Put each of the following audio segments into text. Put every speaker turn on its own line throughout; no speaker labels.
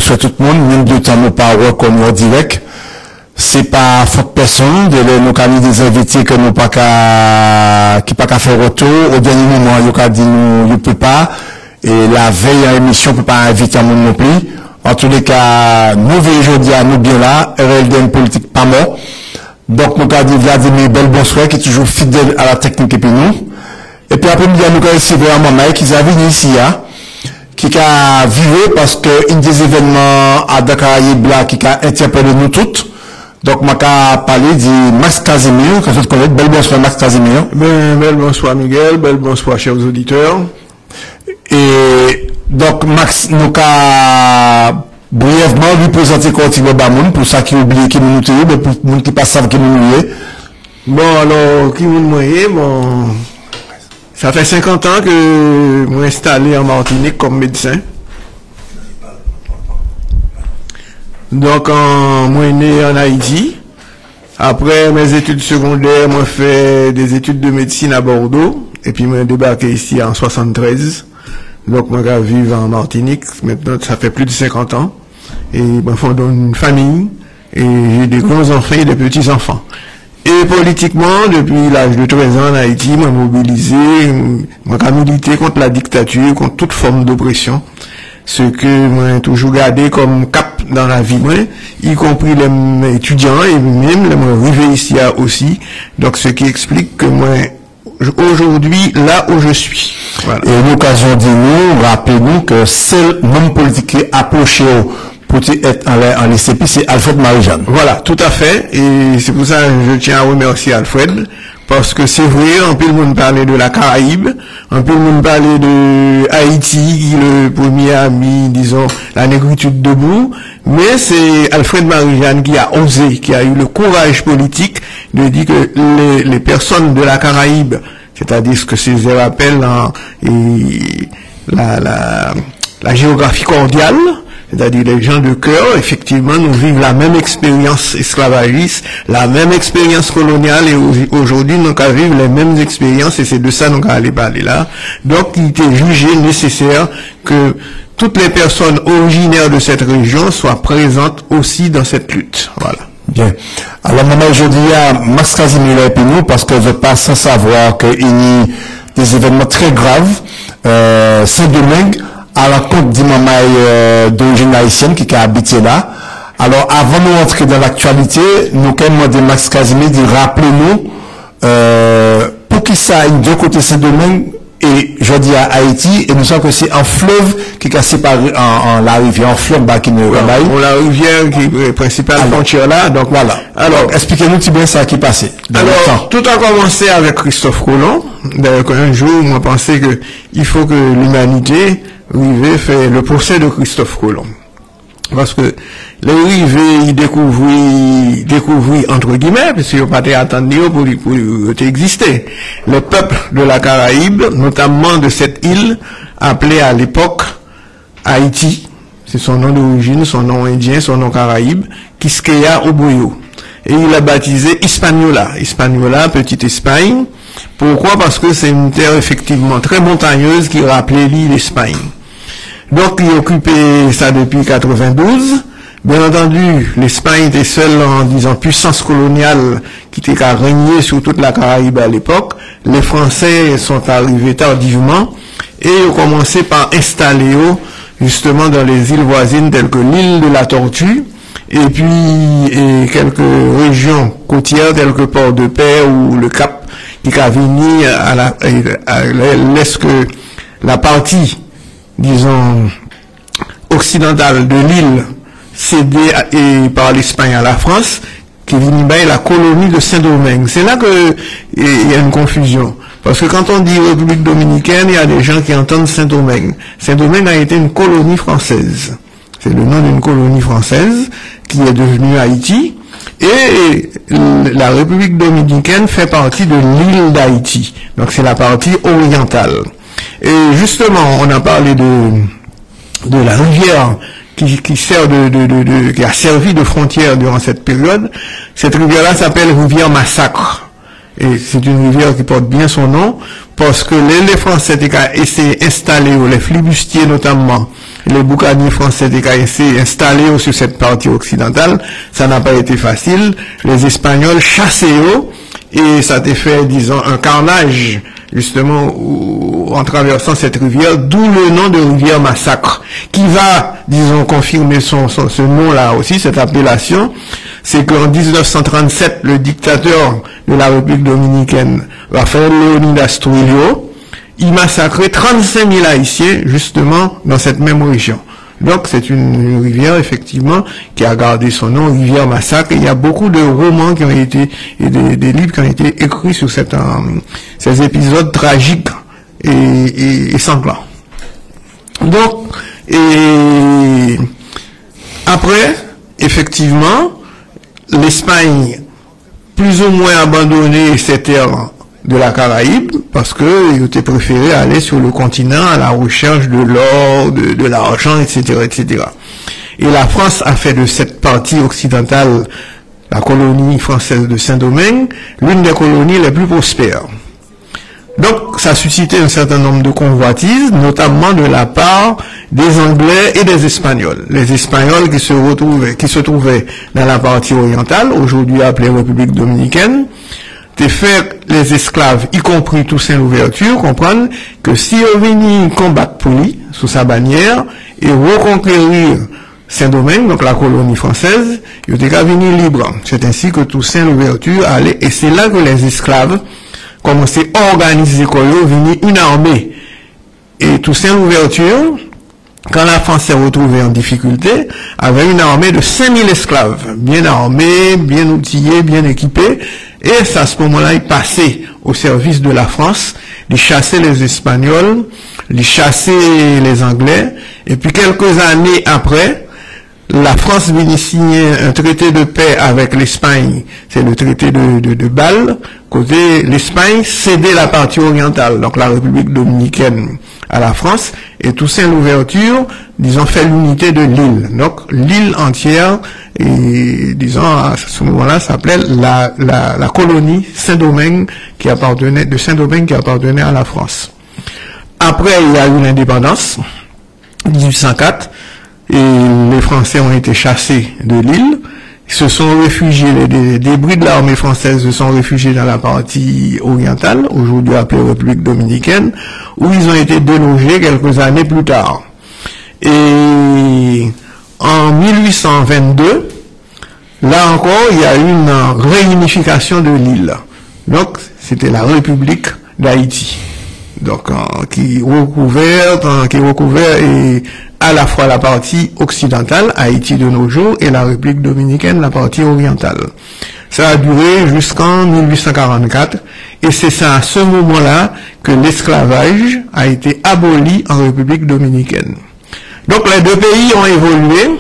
bonsoir tout le monde, même de temps nous pas comme en direct. C'est pas faute personne de nous avons des invités que nous pas qui pas faire retour au dernier moment il a dit nous peut pas et la veille à émission peut pas inviter un monde non plus. En tous les cas, nous veillons aujourd'hui à nous bien là, RLDN politique pas mort. Donc nous avons dit Vladimir Bel bonsoir qui est toujours fidèle à la technique et puis nous. Et puis après nous avons recevoir un maman qui est venu ici qui a vécu parce que un des événements à Dakar qui a interpellé nous toutes. Donc, je vais parler de Max Casimir, que vous connaissez. Bel bonsoir, Max Casimir.
Bel bonsoir, Miguel. Bel bonsoir, chers auditeurs.
Et donc, Max, nous avons brièvement lui présenter Cortigo Bamoun, pour ça qui oublie qui nous est, mais pour ceux qui ne savent pas qui nous est.
Bon, alors, qui nous est, bon, ça fait 50 ans que je suis installé en Martinique comme médecin. Donc, moi, né en Haïti. Après mes études secondaires, moi, fait des études de médecine à Bordeaux. Et puis, moi, débarqué ici en 73. Donc, moi, je vis en Martinique. Maintenant, ça fait plus de 50 ans. Et, moi, fondé une famille. Et j'ai des grands-enfants et des petits-enfants. Et politiquement, depuis l'âge de 13 ans en Haïti, moi, mobilisé, moi, milité contre la dictature, contre toute forme d'oppression. Ce que moi toujours gardé comme cap dans la vie, moi, y compris les étudiants et même les arrivés ici aussi. Donc, ce qui explique que moi, aujourd'hui, là où je suis.
Voilà. Et l'occasion de nous, rappelez-nous que seul homme politique qui est approché pour être en LCP, c'est Alfred Marie-Jeanne.
Voilà, tout à fait. Et c'est pour ça que je tiens à remercier Alfred. Parce que c'est vrai, on peut le monde parler de la Caraïbe, on peut le monde parler de Haïti, qui est le premier ami, disons, la négritude debout, mais c'est Alfred Marie-Jeanne qui a osé, qui a eu le courage politique de dire que les personnes de la Caraïbe, c'est-à-dire ce que Césaire appelle la géographie cordiale, c'est-à-dire les gens de cœur, effectivement, nous vivons la même expérience esclavagiste, la même expérience coloniale, et aujourd'hui, nous vivons les mêmes expériences, et c'est de ça que nous allons parler là. Donc, il était jugé nécessaire que toutes les personnes originaires de cette région soient présentes aussi dans cette lutte. Voilà.
Bien. Alors, maintenant, aujourd'hui, il y a Max Casimir et nous, parce que je passe sans savoir qu'il y a des événements très graves, Saint-Domingue, à la compte d'Imamaï d'origine haïtienne qui a habité là. Alors, avant de rentrer dans l'actualité, nous avons demandé Max Casimir de rappeler nous pour qui ça de côté Saint-Domingue et je dis à Haïti, et nous savons que c'est un fleuve qui a séparé la rivière, un fleuve qui nous
la rivière qui est principale frontière là, donc voilà.
Alors, expliquez-nous petit bien ça qui passait.
Alors, tout a commencé avec Christophe Colomb. D'ailleurs, un jour, moi, pensais que il faut que l'humanité fait le procès de Christophe Colomb. Parce que les rivés, ils découvrit entre guillemets, parce qu'ils n'ont pas été attendus pour exister. Le peuple de la Caraïbe, notamment de cette île, appelée à l'époque Haïti, c'est son nom d'origine, son nom indien, son nom caraïbe, Quisqueya Oboyo. Et il a baptisé Hispaniola. Hispaniola, petite Espagne. Pourquoi? Parce que c'est une terre effectivement très montagneuse qui rappelait l'île d'Espagne. Donc, il occupait ça depuis 92. Bien entendu, l'Espagne était seule, en disant, puissance coloniale qui était à régner sur toute la Caraïbe à l'époque. Les Français sont arrivés tardivement et ont commencé par installer justement dans les îles voisines telles que l'île de la Tortue et puis quelques régions côtières telles que Port-de-Paix ou le Cap qui a venu à l'est que la partie, disons, occidentale de l'île cédée par l'Espagne à la France, qui vient la colonie de Saint-Domingue. C'est là que il y a une confusion. Parce que quand on dit République dominicaine, il y a des gens qui entendent Saint-Domingue. Saint-Domingue a été une colonie française. C'est le nom d'une colonie française qui est devenue Haïti. Et la République dominicaine fait partie de l'île d'Haïti. Donc c'est la partie orientale. Et justement, on a parlé de la rivière qui sert qui a servi de frontière durant cette période. Cette rivière-là s'appelle rivière Massacre. Et c'est une rivière qui porte bien son nom, parce que les Français étaient installés, les flibustiers notamment, les boucaniers français étaient installés sur cette partie occidentale. Ça n'a pas été facile. Les Espagnols chassaient eux, et ça a fait, disons, un carnage, justement, en traversant cette rivière, d'où le nom de rivière Massacre, qui va, disons, confirmer ce nom-là aussi, cette appellation. C'est qu'en 1937, le dictateur de la République dominicaine, Rafael Leonidas Trujillo, il massacrait 35 000 Haïtiens, justement, dans cette même région. Donc, c'est une rivière, effectivement, qui a gardé son nom, rivière Massacre. Et il y a beaucoup de romans qui ont été, et des livres qui ont été écrits sur ces épisodes tragiques et sanglants. Donc, et après, effectivement, l'Espagne, plus ou moins abandonné ces terres de la Caraïbe, parce que il était préféré aller sur le continent à la recherche de l'or, de l'argent, etc., etc. Et la France a fait de cette partie occidentale, la colonie française de Saint-Domingue, l'une des colonies les plus prospères. Donc, ça a suscité un certain nombre de convoitises, notamment de la part des Anglais et des Espagnols. Les Espagnols qui se trouvaient dans la partie orientale, aujourd'hui appelée République dominicaine, de faire les esclaves, y compris Toussaint Louverture, comprendre que si on venait combattre pour lui, sous sa bannière, et reconquérir Saint-Domingue, donc la colonie française, il était qu'à venir libre. C'est ainsi que Toussaint Louverture allait, et c'est là que les esclaves commençaient à organiser venir une armée. Et Toussaint Louverture, quand la France s'est retrouvée en difficulté, avait une armée de 5000 esclaves, bien armés, bien outillés, bien équipés, et c'est à ce moment-là, il passait au service de la France, il chassait les Espagnols, il chassait les Anglais, et puis quelques années après, la France venait signer un traité de paix avec l'Espagne, c'est le traité de Bâle, côté l'Espagne cédait la partie orientale, donc la République dominicaine à la France, et Toussaint Louverture, disons, fait l'unité de l'île. Donc l'île entière, et disons, à ce moment-là, s'appelait la colonie Saint-Domingue qui appartenait à la France. Après, il y a eu l'indépendance, 1804, et les Français ont été chassés de l'île, se sont réfugiés, les débris de l'armée française se sont réfugiés dans la partie orientale, aujourd'hui appelée République dominicaine, où ils ont été délogés quelques années plus tard. Et en 1822, là encore, il y a eu une réunification de l'île. Donc, c'était la République d'Haïti. Donc, qui recouvert et à la fois la partie occidentale, Haïti de nos jours, et la République dominicaine, la partie orientale. Ça a duré jusqu'en 1844, et c'est ça, à ce moment-là, que l'esclavage a été aboli en République dominicaine. Donc les deux pays ont évolué,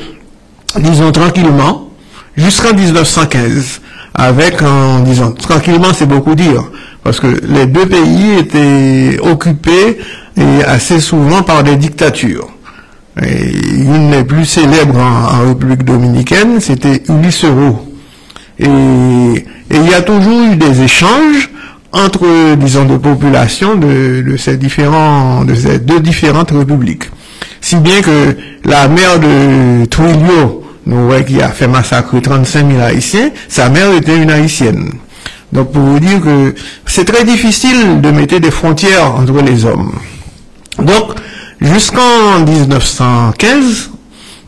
disons tranquillement, jusqu'en 1915, avec, disons, tranquillement c'est beaucoup dire, parce que les deux pays étaient occupés et assez souvent par des dictatures. Et une des plus célèbres en République dominicaine, c'était Ulysse Roux. Et il y a toujours eu des échanges entre, disons, de populations de ces deux différentes républiques. Si bien que la mère de Trujillo, qui a fait massacrer 35 000 Haïtiens, sa mère était une Haïtienne. Donc pour vous dire que c'est très difficile de mettre des frontières entre les hommes. Donc, jusqu'en 1915,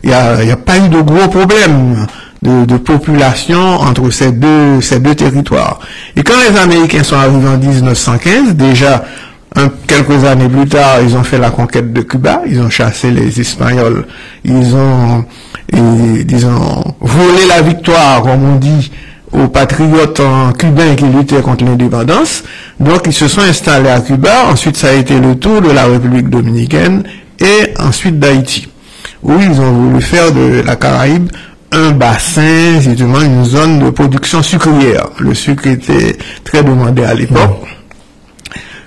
il n'y a pas eu de gros problèmes de population entre ces deux territoires. Et quand les Américains sont arrivés en 1915, déjà, quelques années plus tard, ils ont fait la conquête de Cuba, ils ont chassé les Espagnols, ils ont, disons, volé la victoire, comme on dit, aux patriotes cubains qui luttaient contre l'indépendance. Donc, ils se sont installés à Cuba. Ensuite, ça a été le tour de la République dominicaine et ensuite d'Haïti, où ils ont voulu faire de la Caraïbe un bassin, justement, une zone de production sucrière. Le sucre était très demandé à l'époque.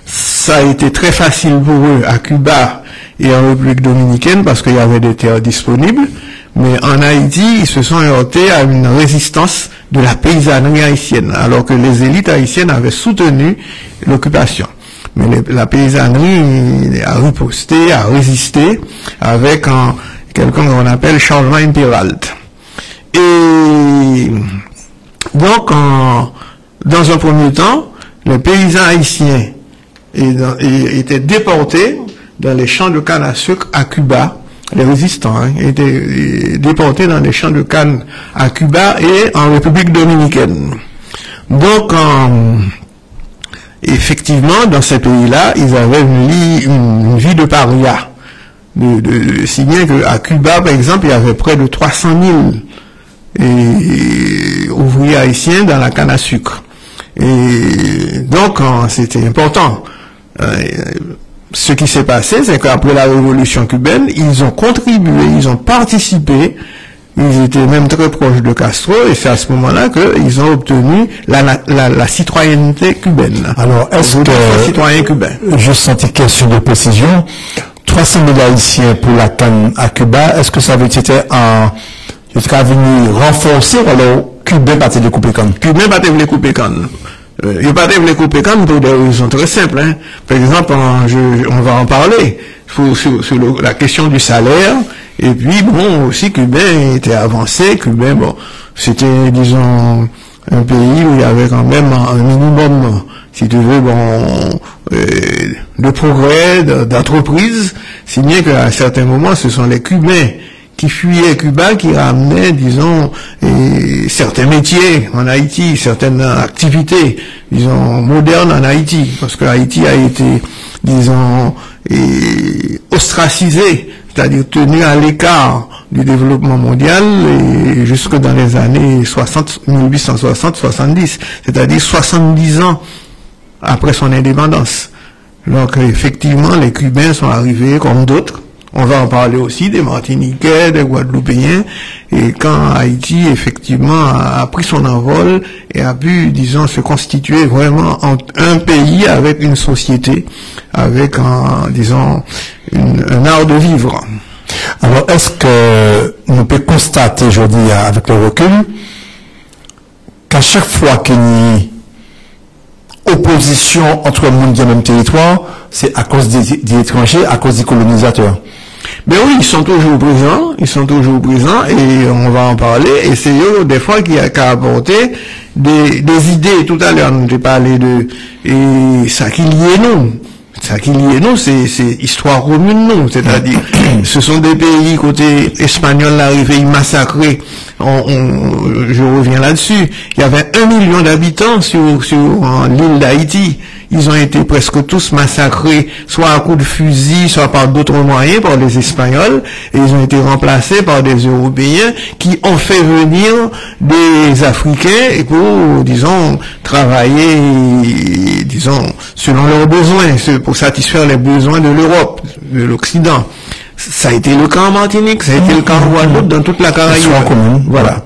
Ça a été très facile pour eux à Cuba et en République dominicaine parce qu'il y avait des terres disponibles. Mais en Haïti, ils se sont heurtés à une résistance de la paysannerie haïtienne, alors que les élites haïtiennes avaient soutenu l'occupation. Mais la paysannerie a riposté, a résisté avec quelqu'un qu'on appelle Charlemagne Peralt. Et donc, dans un premier temps, les paysans haïtiens étaient déportés dans les champs de canne à sucre à Cuba. Les résistants étaient déportés dans les champs de canne à Cuba et en République dominicaine. Donc, effectivement, dans ces pays-là, ils avaient une vie de paria. Si bien qu'à Cuba, par exemple, il y avait près de 300 000 ouvriers haïtiens dans la canne à sucre. Et donc, c'était important. Ce qui s'est passé, c'est qu'après la révolution cubaine, ils ont contribué, ils ont participé, ils étaient même très proches de Castro, et c'est à ce moment-là qu'ils ont obtenu la citoyenneté cubaine.
Alors, est-ce que,
citoyen cubain.
Je sentais question de précision, 300 000 Haïtiens pour la canne à Cuba, est-ce que ça avait été jusqu'à venir renforcer, ou alors Cubain pas de couper canne?
Cubain pas de couper canne. Il n'y a pas de couper canne pour des raisons très simples. Par exemple, on va en parler sur la question du salaire. Et puis, bon, aussi, Cubain était avancé. Cubain, bon, c'était, disons, un pays où il y avait quand même un minimum, si tu veux, bon, de progrès, d'entreprise. Si bien qu'à un certain moment, ce sont les Cubains qui fuyaient Cuba, qui ramenaient, disons, certains métiers en Haïti, certaines activités, disons, modernes en Haïti, parce que Haïti a été, disons, ostracisé, c'est-à-dire tenu à l'écart du développement mondial et jusque dans les années 1860-70, c'est-à-dire 70 ans après son indépendance. Donc, effectivement, les Cubains sont arrivés comme d'autres. On va en parler aussi des Martiniquais, des Guadeloupéens, et quand Haïti, effectivement, a pris son envol et a pu, disons, se constituer vraiment en un pays avec une société, avec, disons, un art de vivre.
Alors, est-ce que nous pouvons constater aujourd'hui, avec le recul, qu'à chaque fois qu'il y a opposition entre le monde et le même territoire, c'est à cause des étrangers, à cause des colonisateurs?
Mais oui, ils sont toujours présents, et on va en parler, et c'est eux, des fois, qui a apporté des idées. Tout à l'heure, j'ai parlé de, et ça qui lie nous. Ça qui lie nous, c'est histoire commune, nous. C'est-à-dire, ce sont des pays, côté espagnol, l'arrivée, ils massacraient. Je reviens là-dessus. Il y avait 1 million d'habitants sur l'île d'Haïti. Ils ont été presque tous massacrés, soit à coups de fusil, soit par d'autres moyens, par les Espagnols, et ils ont été remplacés par des Européens qui ont fait venir des Africains pour, disons, travailler, disons, selon leurs besoins, pour satisfaire les besoins de l'Europe, de l'Occident. Ça a été le cas en Martinique, ça a été le cas en Guadeloupe, dans toute la Caraïbe. Voilà.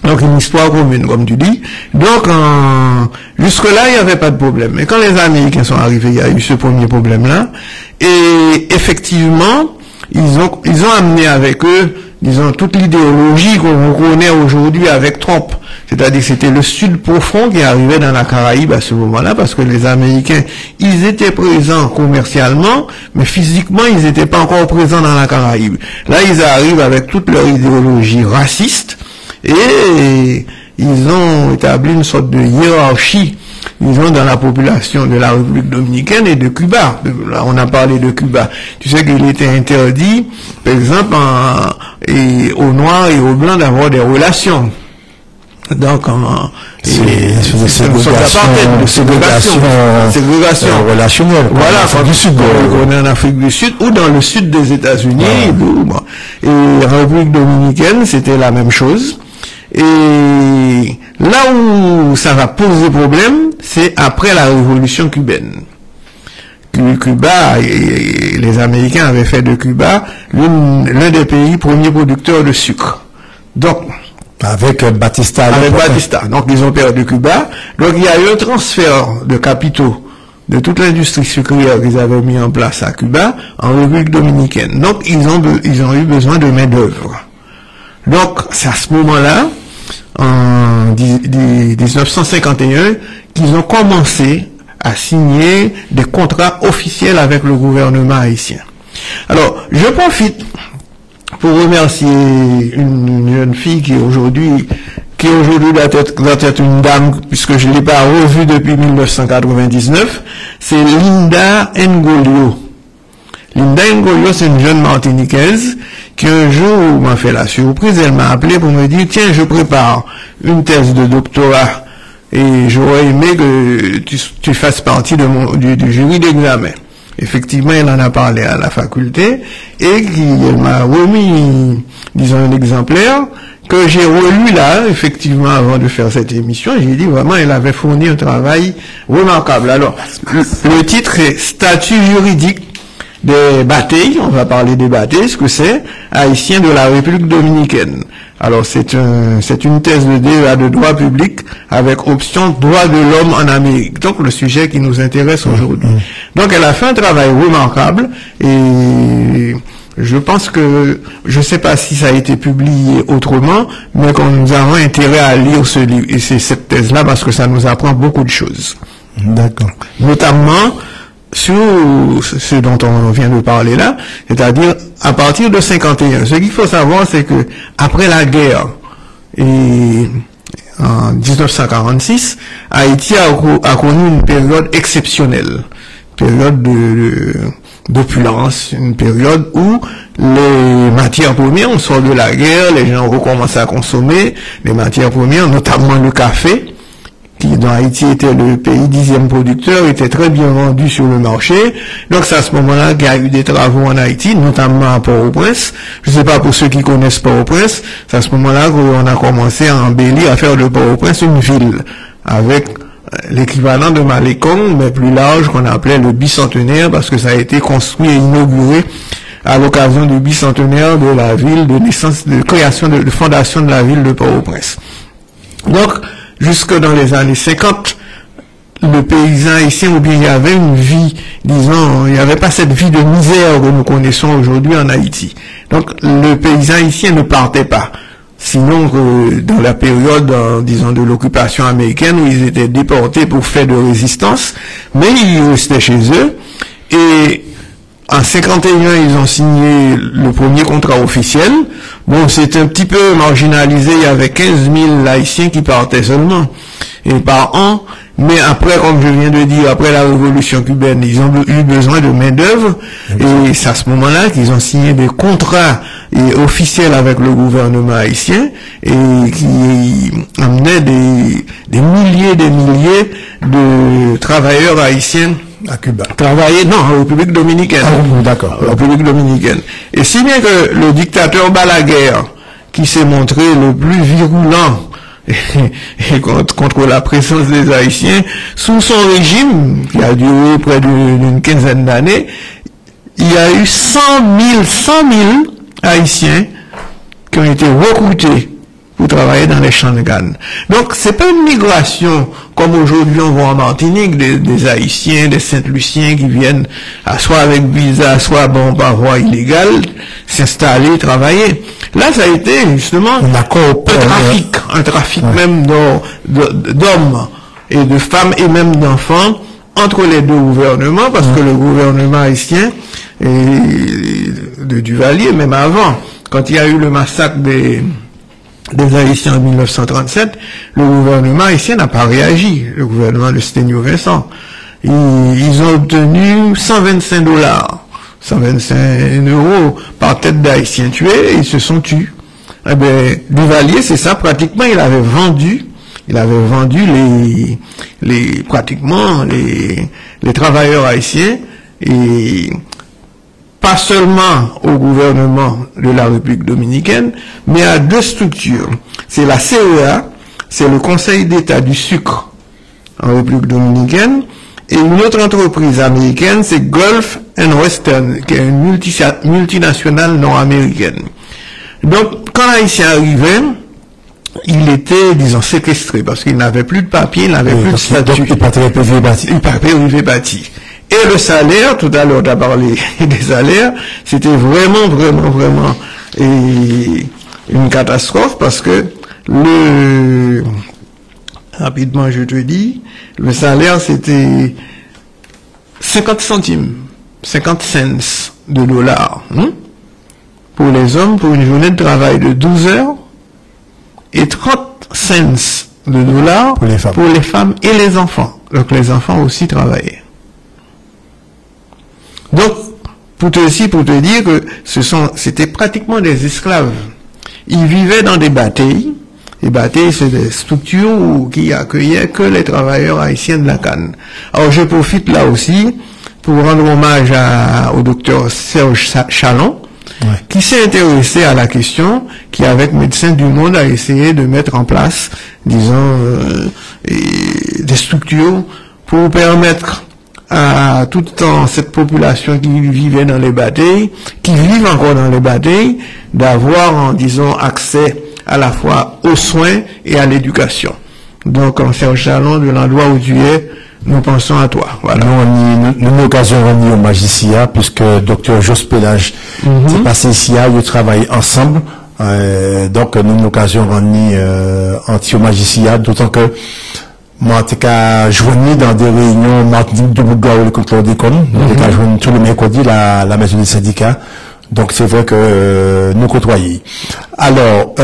Donc une histoire commune, comme tu dis. Donc jusque-là, il n'y avait pas de problème. Mais quand les Américains sont arrivés, il y a eu ce premier problème-là. Et effectivement, ils ont amené avec eux, disons, toute l'idéologie qu'on connaît aujourd'hui avec Trump. C'est-à-dire que c'était le Sud profond qui arrivait dans la Caraïbe à ce moment-là, parce que les Américains, ils étaient présents commercialement, mais physiquement, ils n'étaient pas encore présents dans la Caraïbe. Là, ils arrivent avec toute leur idéologie raciste, et ils ont établi une sorte de hiérarchie, disons, dans la population de la République dominicaine et de Cuba. Là, on a parlé de Cuba. Tu sais qu'il était interdit, par exemple, aux Noirs et aux Blancs d'avoir des relations. Donc,
c'est une ségrégation relationnelle.
Voilà, on est en Afrique du Sud ou dans le sud des États-Unis. Et en République dominicaine, c'était la même chose. Et là où ça va poser problème, c'est après la révolution cubaine. Cuba, et les Américains avaient fait de Cuba l'un des pays premiers producteurs de sucre. Donc,
avec Batista.
Donc, ils ont perdu Cuba. Donc, il y a eu un transfert de capitaux de toute l'industrie sucrière qu'ils avaient mis en place à Cuba en République dominicaine. Donc, ils ont eu besoin de main-d'œuvre. Donc, c'est à ce moment-là, en 1951, qu'ils ont commencé à signer des contrats officiels avec le gouvernement haïtien. Alors, je profite pour remercier une jeune fille qui aujourd'hui doit être une dame, puisque je ne l'ai pas revue depuis 1999, c'est Linda Ngolio. Linda Ngolio, c'est une jeune martiniquaise qui un jour m'a fait la surprise, elle m'a appelé pour me dire, tiens, je prépare une thèse de doctorat et j'aurais aimé que tu fasses partie du jury d'examen. Effectivement, elle en a parlé à la faculté et elle m'a remis, disons, un exemplaire que j'ai relu là, effectivement, avant de faire cette émission. J'ai dit vraiment, elle avait fourni un travail remarquable. Alors, le titre est « Statut juridique des bâtis », on va parler des bâtis, ce que c'est, haïtien de la République dominicaine. Alors, c'est une thèse de DEA de droit public avec option droit de l'homme en Amérique. Donc, le sujet qui nous intéresse aujourd'hui. Donc, elle a fait un travail remarquable et je pense que, je ne sais pas si ça a été publié autrement, mais qu'on nous avons intérêt à lire ce livre et c'est cette thèse-là parce que ça nous apprend beaucoup de choses.
D'accord.
Notamment sur ce dont on vient de parler là, c'est-à-dire à partir de 51. Ce qu'il faut savoir, c'est que après la guerre et en 1946, Haïti a connu une période exceptionnelle, période d'opulence, une période où les matières premières, on sort de la guerre, les gens recommencent à consommer les matières premières, notamment le café, qui dans Haïti était le pays 10e producteur, était très bien vendu sur le marché. Donc c'est à ce moment-là qu'il y a eu des travaux en Haïti, notamment à Port-au-Prince. Je ne sais pas pour ceux qui connaissent Port-au-Prince, c'est à ce moment-là qu'on a commencé à embellir, à faire de Port-au-Prince une ville, avec l'équivalent de Malécon, mais plus large, qu'on appelait le bicentenaire, parce que ça a été construit et inauguré à l'occasion du bicentenaire de la ville, de naissance, de création, de fondation de la ville de Port-au-Prince. Donc, jusque dans les années 50, le paysan haïtien, ou bien il y avait une vie, disons, il n'y avait pas cette vie de misère que nous connaissons aujourd'hui en Haïti. Donc, le paysan haïtien ne partait pas. Sinon, dans la période, disons, de l'occupation américaine, où ils étaient déportés pour faire de résistance, mais ils restaient chez eux. Et en 51, ils ont signé le premier contrat officiel. Bon, c'est un petit peu marginalisé. Il y avait 15 000 haïtiens qui partaient seulement, et par an. Mais après, comme je viens de dire, après la révolution cubaine, ils ont eu besoin de main-d'œuvre. Et c'est à ce moment-là qu'ils ont signé des contrats officiels avec le gouvernement haïtien et qui amenaient des milliers de travailleurs haïtiens
à Cuba.
Travailler, non, en République dominicaine.
Ah, d'accord.
République dominicaine. Et si bien que le dictateur Balaguer, qui s'est montré le plus virulent et contre la présence des Haïtiens, sous son régime, qui a duré près d'une quinzaine d'années, il y a eu 100 000 Haïtiens qui ont été recrutés pour travailler dans les champs de canne. Donc, c'est pas une migration comme aujourd'hui on voit en Martinique, des Haïtiens, des Saint-Luciens qui viennent, soit avec visa, soit bon, par voie illégale, s'installer, travailler. Là, ça a été justement un trafic même d'hommes et de femmes et même d'enfants entre les deux gouvernements, parce que le gouvernement haïtien de Duvalier, même avant, quand il y a eu le massacre des Haïtiens en 1937, le gouvernement haïtien n'a pas réagi, le gouvernement de Sténio Vincent. Ils ont obtenu $125, 125 € par tête d'Haïtiens tués, et ils se sont tus. Eh ben, Duvalier, c'est ça, pratiquement, il avait vendu pratiquement les travailleurs haïtiens, et pas seulement au gouvernement de la République dominicaine, mais à deux structures. C'est la CEA, c'est le Conseil d'État du sucre en République dominicaine, et une autre entreprise américaine, c'est Gulf and Western, qui est une multinationale nord-américaine. Donc, quand l'Haïtien arrivait, il était, disons, séquestré, parce qu'il n'avait plus de papier, il n'avait plus de statut.
Il partait
privé bâti. Et le salaire, tout à l'heure, tu as parlé des salaires, c'était vraiment une catastrophe, parce que Rapidement, je te dis, le salaire, c'était 50 centimes, 50 cents de dollars, pour les hommes, pour une journée de travail de 12 heures, et 30 cents de dollars pour les femmes et les enfants. Donc, les enfants aussi travaillaient. Donc, pour te dire que c'était pratiquement des esclaves. Ils vivaient dans des bâtilles. Les bâtilles, c'est des structures qui accueillaient que les travailleurs haïtiens de la canne. Alors, je profite là aussi pour rendre hommage au docteur Serge Chalon, qui s'est intéressé à la question, qui avec Médecins du Monde a essayé de mettre en place, disons, des structures pour permettre à toute cette population qui vivait dans les bâtilles, qui vivent encore dans les bâtilles, d'avoir, disons, accès à la fois aux soins et à l'éducation. Donc, en Serge Chalon, de l'endroit où tu es, nous pensons à toi. Voilà.
Nous avons l'occasion de rendre hommage ici, puisque Dr. Jos Pelage est passé ici, ils travaillent ensemble. Donc, nous avons l'occasion de rendre anti-hommage ici, d'autant que moi, je joigné dans des réunions Martinique de Bougaou, le contrôle des com. Je joigné tous les mercredis la maison des syndicats. Donc, c'est vrai que nous côtoyons. Alors,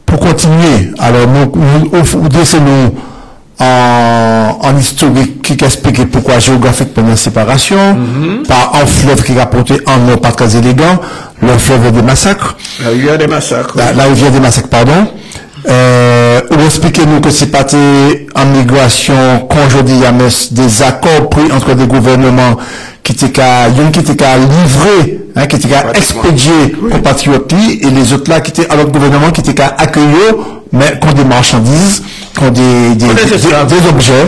pour continuer, alors, nous dessinons en historique qui explique pourquoi géographique pendant la séparation, par un fleuve qui rapportait en nom pas très élégant, le fleuve des massacres.
La rivière des massacres.
La rivière des massacres, pardon. Ou expliquez-nous que c'est pas en migration conjointe des accords pris entre des gouvernements qui étaient livrés, qui étaient expédiés compatriotes et les autres là qui étaient à l'autre gouvernement qui étaient accueillis, mais qui ont des marchandises, qui ont des objets,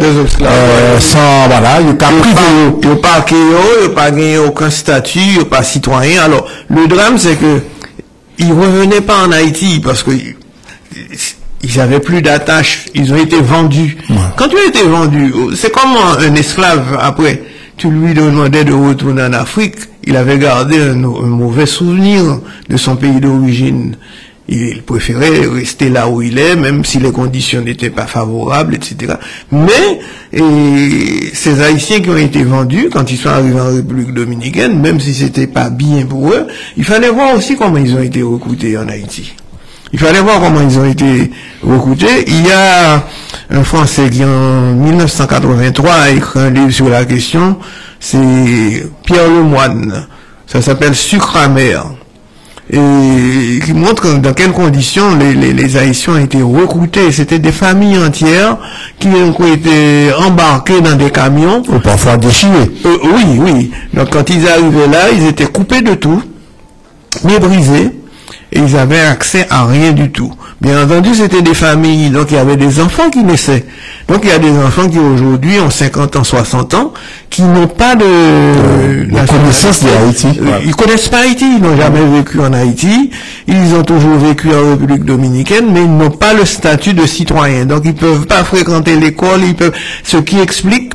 sans, voilà, il n'y a pas privé.
Il n'y a pas accueilli, il n'y a pas gagné aucun statut, il n'y a pas citoyen. Alors, le drame, c'est que, ils revenaient pas en Haïti parce que, ils avaient plus d'attache, ils ont été vendus. Ouais. Quand tu as été vendu, c'est comme un esclave après. Tu lui demandais de retourner en Afrique, il avait gardé un mauvais souvenir de son pays d'origine. Il préférait rester là où il est, même si les conditions n'étaient pas favorables, etc. Mais ces Haïtiens qui ont été vendus, quand ils sont arrivés en République dominicaine, même si c'était pas bien pour eux, il fallait voir aussi comment ils ont été recrutés en Haïti. Il fallait voir comment ils ont été recrutés. Il y a un Français qui, en 1983, a écrit un livre sur la question. C'est Pierre Lemoine. Ça s'appelle Sucre amer. Et qui montre dans quelles conditions les Haïtiens ont été recrutés. C'était des familles entières qui ont été embarquées dans des camions.
Ou parfois déchirés.
Oui. Donc quand ils arrivaient là, ils étaient coupés de tout, méprisés. Et ils avaient accès à rien du tout. Bien entendu, c'était des familles, donc il y avait des enfants qui naissaient. Donc il y a des enfants qui aujourd'hui ont 50 ans, 60 ans, qui n'ont pas de
connaissance de Haïti.
Ils connaissent pas Haïti, ils n'ont jamais vécu en Haïti, ils ont toujours vécu en République dominicaine, mais ils n'ont pas le statut de citoyen. Donc ils peuvent pas fréquenter l'école, ce qui explique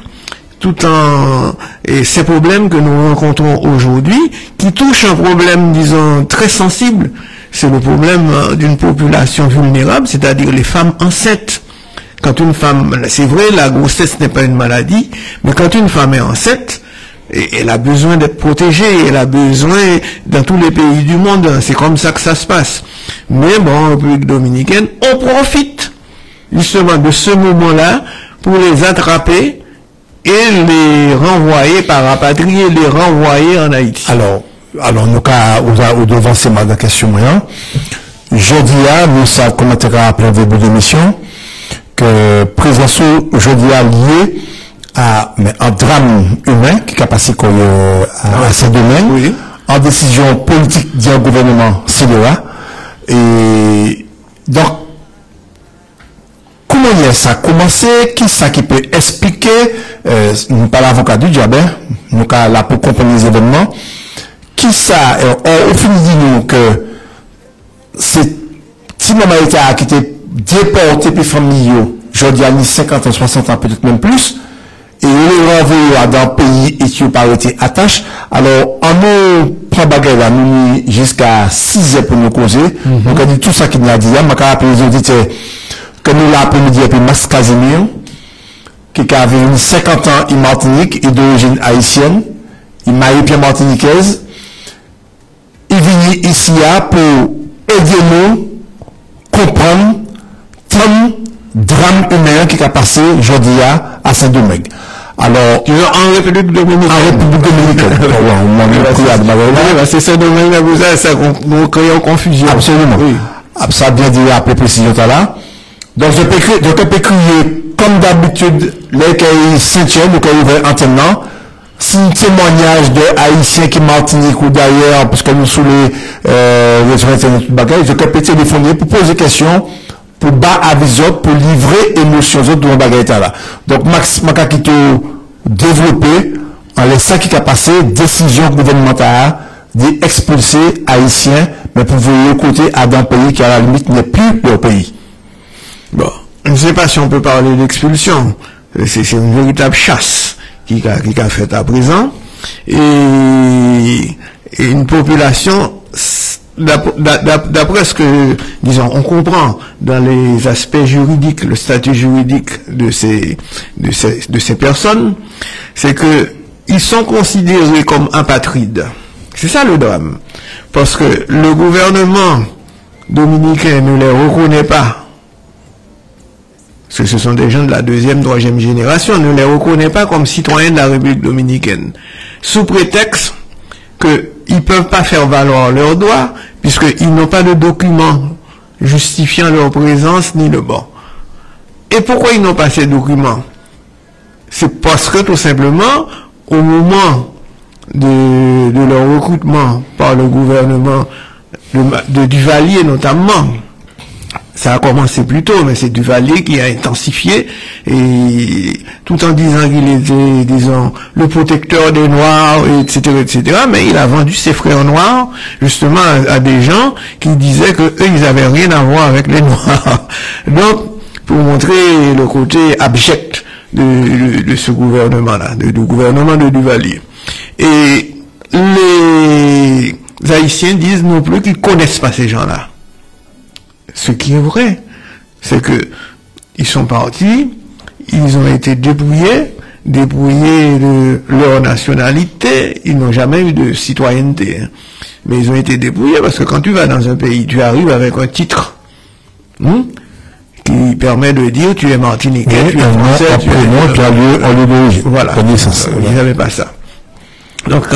et ces problèmes que nous rencontrons aujourd'hui, qui touchent un problème, disons, très sensible. C'est le problème d'une population vulnérable, c'est-à-dire les femmes enceintes. Quand une femme, c'est vrai, la grossesse n'est pas une maladie, mais quand une femme est enceinte, elle a besoin d'être protégée, elle a besoin, dans tous les pays du monde, c'est comme ça que ça se passe. Mais bon, en République dominicaine, on profite justement de ce moment-là pour les attraper et les renvoyer, par rapatrier, les renvoyer en Haïti.
Alors, nous, au devant, c'est ma question, jeudi, nous savons comment tu as appelé au début de l'émission, que présence jeudi lié à un drame humain qui a passé à ce domaine, en décision politique du gouvernement CDA. Et donc, comment ça a commencé? Qui ça qui peut expliquer? Nous pas l'avocat du diable, nous là pour comprendre les événements. Qui ça? Au fil dit-nous que c'est si maman qui était déporté puis famille, je dis à 50 ans, 60 ans, peut-être même plus, et il est renvoyé dans le pays et qui n'a pas été attaché. Alors, en nous prend bagarre là, nous jusqu'à 6 heures pour nous causer. Donc, on dit tout ça qu'il a dit, on m'a rappelé les auditeurs que nous l'après-midi et puis Max Casimir, qui avait 50 ans en Martinique et d'origine haïtienne, il m'a été martiniquaise. Il vient ici pour aider nous comprendre tant drame humain qui a passé aujourd'hui à Saint-Domingue. Alors,
en République dominicaine.
En République dominicaine.
C'est Saint-Domingue, ça crée une confusion.
Absolument. Oui. Ça a bien dit à peu précision là. Donc, je peux crier, comme d'habitude, les pays Saint-Tien, nous avons antenne. Si un témoignage de Haïtiens qui Martinique ou d'ailleurs, parce que nous sous les internet bagages, je peux téléphoner pour poser des questions, pour bas avis, pour livrer émotions de mon bagage là. Donc, Max Makakito développé, en laissant qui a passé, décision gouvernementale d'expulser Haïtiens, mais pour vous côté à d'un pays qui à la limite n'est plus leur pays.
Bon, je ne sais pas si on peut parler d'expulsion. C'est une véritable chasse qui a fait à présent. Et une population, d'après ce que, disons, on comprend dans les aspects juridiques, le statut juridique de ces personnes, c'est que ils sont considérés comme apatrides. C'est ça le drame. Parce que le gouvernement dominicain ne les reconnaît pas. Parce que ce sont des gens de la deuxième, troisième génération, ne les reconnaît pas comme citoyens de la République dominicaine. Sous prétexte qu'ils ne peuvent pas faire valoir leurs droits, puisqu'ils n'ont pas de documents justifiant leur présence ni le bon. Et pourquoi ils n'ont pas ces documents? C'est parce que tout simplement, au moment de leur recrutement par le gouvernement de Duvalier notamment, ça a commencé plus tôt, mais c'est Duvalier qui a intensifié, et tout en disant qu'il était, disons, le protecteur des Noirs, etc., mais il a vendu ses frères noirs, justement, à des gens qui disaient que eux, ils n'avaient rien à voir avec les Noirs. Donc, pour montrer le côté abject de ce gouvernement-là, du gouvernement de Duvalier. Et les Haïtiens disent non plus qu'ils connaissent pas ces gens-là. Ce qui est vrai, c'est que ils sont partis, ils ont été dépouillés de leur nationalité, ils n'ont jamais eu de citoyenneté, hein. Mais ils ont été dépouillés parce que quand tu vas dans un pays, tu arrives avec un titre qui permet de dire tu es martiniquais, tu es français, tu es
lieu d'origine.
Voilà, ils n'avaient pas ça. Donc,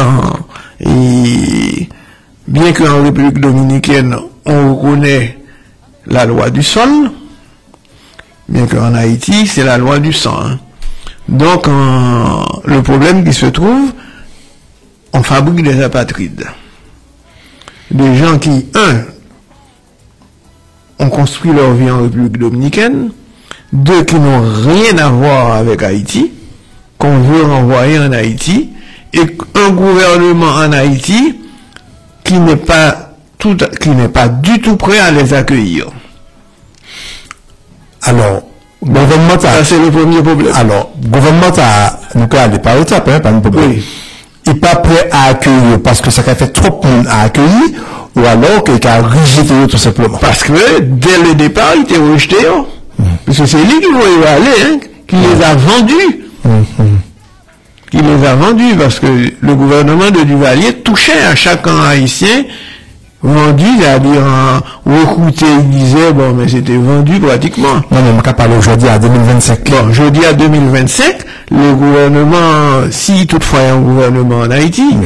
bien qu'en République dominicaine, on reconnaît la loi du sol, bien qu'en Haïti, c'est la loi du sang. Hein. Donc, le problème qui se trouve, on fabrique des apatrides. Des gens qui, ont construit leur vie en République dominicaine, deux qui n'ont rien à voir avec Haïti, qu'on veut renvoyer en Haïti, et un gouvernement en Haïti qui n'est pas du tout prêt à les accueillir.
Alors, gouvernement
ça c'est le premier problème.
Alors, gouvernement nous aller par étapes, hein, pas de problème. Oui. Il n'est pas prêt à accueillir parce que ça a fait trop de monde à accueillir, ou alors qu'il a rejeté tout simplement.
Parce que dès le départ, il était rejeté, hein. Parce que c'est lui qui voulait aller, hein, qui les a vendus. Qui les a vendus parce que le gouvernement de Duvalier touchait à chacun haïtien vendu, c'est-à-dire recruté, il disait, bon, mais c'était vendu pratiquement.
Non, mais on va parler aujourd'hui à 2025.
Bon, aujourd'hui à 2025, le gouvernement, si toutefois il y a un gouvernement en Haïti,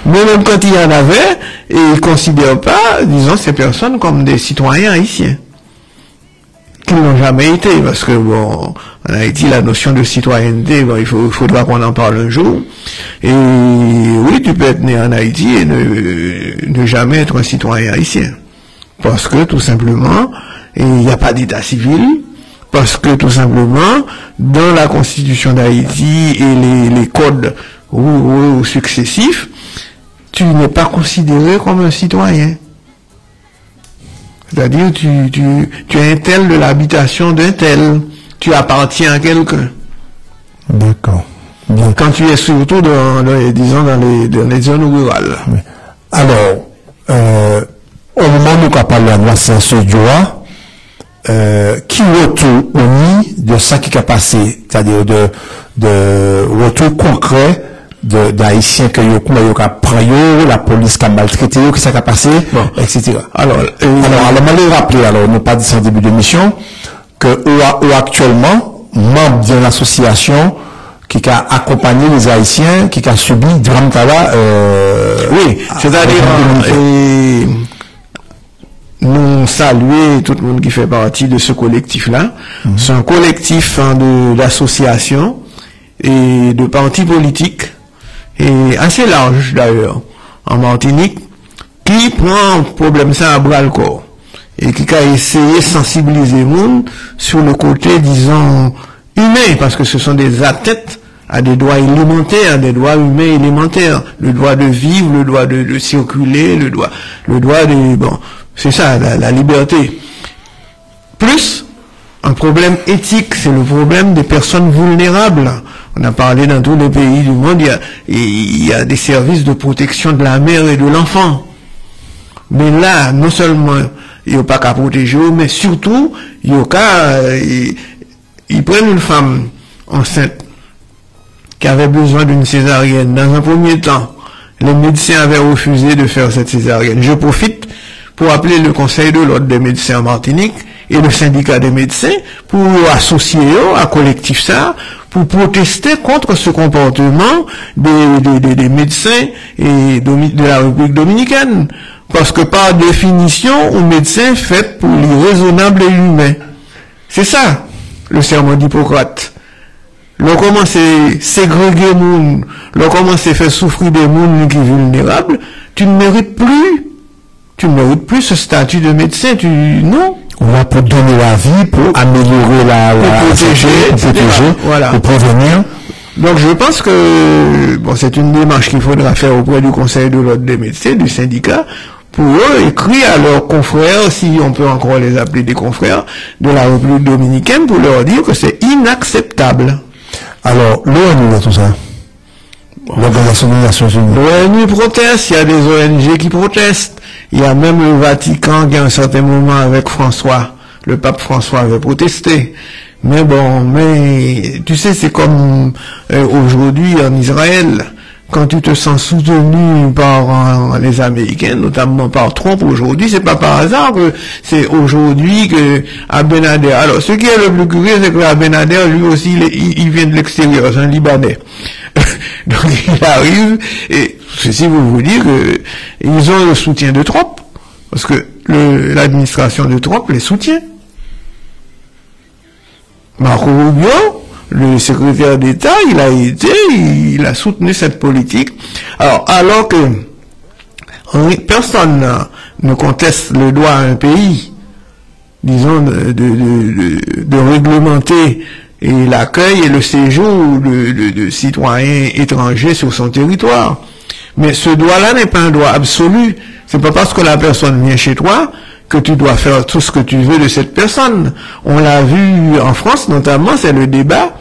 mais même quand il y en avait, il ne considère pas, disons, ces personnes comme des citoyens haïtiens. Qui n'ont jamais été, parce que bon, en Haïti, la notion de citoyenneté, bon, il faudra qu'on en parle un jour. Et oui, tu peux être né en Haïti et ne jamais être un citoyen haïtien. Parce que, tout simplement, il n'y a pas d'état civil, parce que, tout simplement, dans la constitution d'Haïti et les codes successifs, tu n'es pas considéré comme un citoyen. C'est-à-dire, tu es un tel de l'habitation d'un tel. Tu appartiens à quelqu'un.
D'accord.
Bien. Quand tu es surtout dans les zones rurales.
Oui. Alors, au moment où nous parlons de la loi Saint-Joa, qui retour au nid de ça qui a passé, c'est-à-dire de retour concret d'Haïtiens que yo prend la police qui a maltraité qui ça a passé, bon, etc. Alors, je rappeler, nous pas dit en début de mission, que actuellement, membre d'une association qui a accompagné les Haïtiens, qui a subi drame
oui, c'est-à-dire, nous saluer tout le monde qui fait partie de ce collectif-là. C'est un collectif d'associations et de partis politiques, et assez large d'ailleurs, en Martinique, qui prend le problème ça à bras le corps, et qui a essayé de sensibiliser le monde sur le côté, disons, humain, parce que ce sont des atteintes à des droits élémentaires, des droits humains élémentaires, le droit de vivre, le droit de circuler, le droit de, bon, c'est ça, la liberté. Plus, un problème éthique, c'est le problème des personnes vulnérables. On a parlé dans tous les pays du monde, il y a des services de protection de la mère et de l'enfant. Mais là, non seulement, il n'y a pas qu'à protéger, mais surtout, il y a qu'à, ils prennent une femme enceinte qui avait besoin d'une césarienne. Dans un premier temps, les médecins avaient refusé de faire cette césarienne. Je profite pour appeler le Conseil de l'Ordre des médecins en Martinique et le syndicat des médecins pour associer à collectif ça, pour protester contre ce comportement des médecins et de la République dominicaine. Parce que par définition, un médecin fait pour l'irraisonnable et l'humain. C'est ça, le serment d'Hippocrate. L'on commence à ségréguer moun, l'on commence à faire souffrir des moun qui sont vulnérables, tu ne mérites plus ce statut de médecin, non.
On va pour donner la vie, pour améliorer
pour protéger, voilà.
Pour prévenir.
Donc je pense que, bon, c'est une démarche qu'il faudra faire auprès du Conseil de l'Ordre des médecins, du syndicat, pour eux écrire à leurs confrères, si on peut encore les appeler des confrères, de la République dominicaine, pour leur dire que c'est inacceptable.
Alors, l'ONU dans tout ça, l'Organisation des Nations Unies.
L'ONU proteste, il y a des ONG qui protestent. Il y a même le Vatican qui, à un certain moment, avec François, le pape François avait protesté. Mais bon, tu sais, c'est comme aujourd'hui en Israël, quand tu te sens soutenu par les Américains, notamment par Trump aujourd'hui, c'est pas par hasard que c'est aujourd'hui que Abdenader. Alors, ce qui est le plus curieux, c'est que Abdenader, lui aussi, il vient de l'extérieur, c'est un Libanais. Donc, il arrive, et ceci vous vous dire que ils ont le soutien de Trump, parce que l'administration de Trump les soutient. Marco Rubio, le secrétaire d'État, il a soutenu cette politique. Alors que personne ne conteste le droit à un pays, disons, de réglementer et l'accueil et le séjour de citoyens étrangers sur son territoire. Mais ce droit-là n'est pas un droit absolu. C'est pas parce que la personne vient chez toi que tu dois faire tout ce que tu veux de cette personne. On l'a vu en France notamment, c'est le débat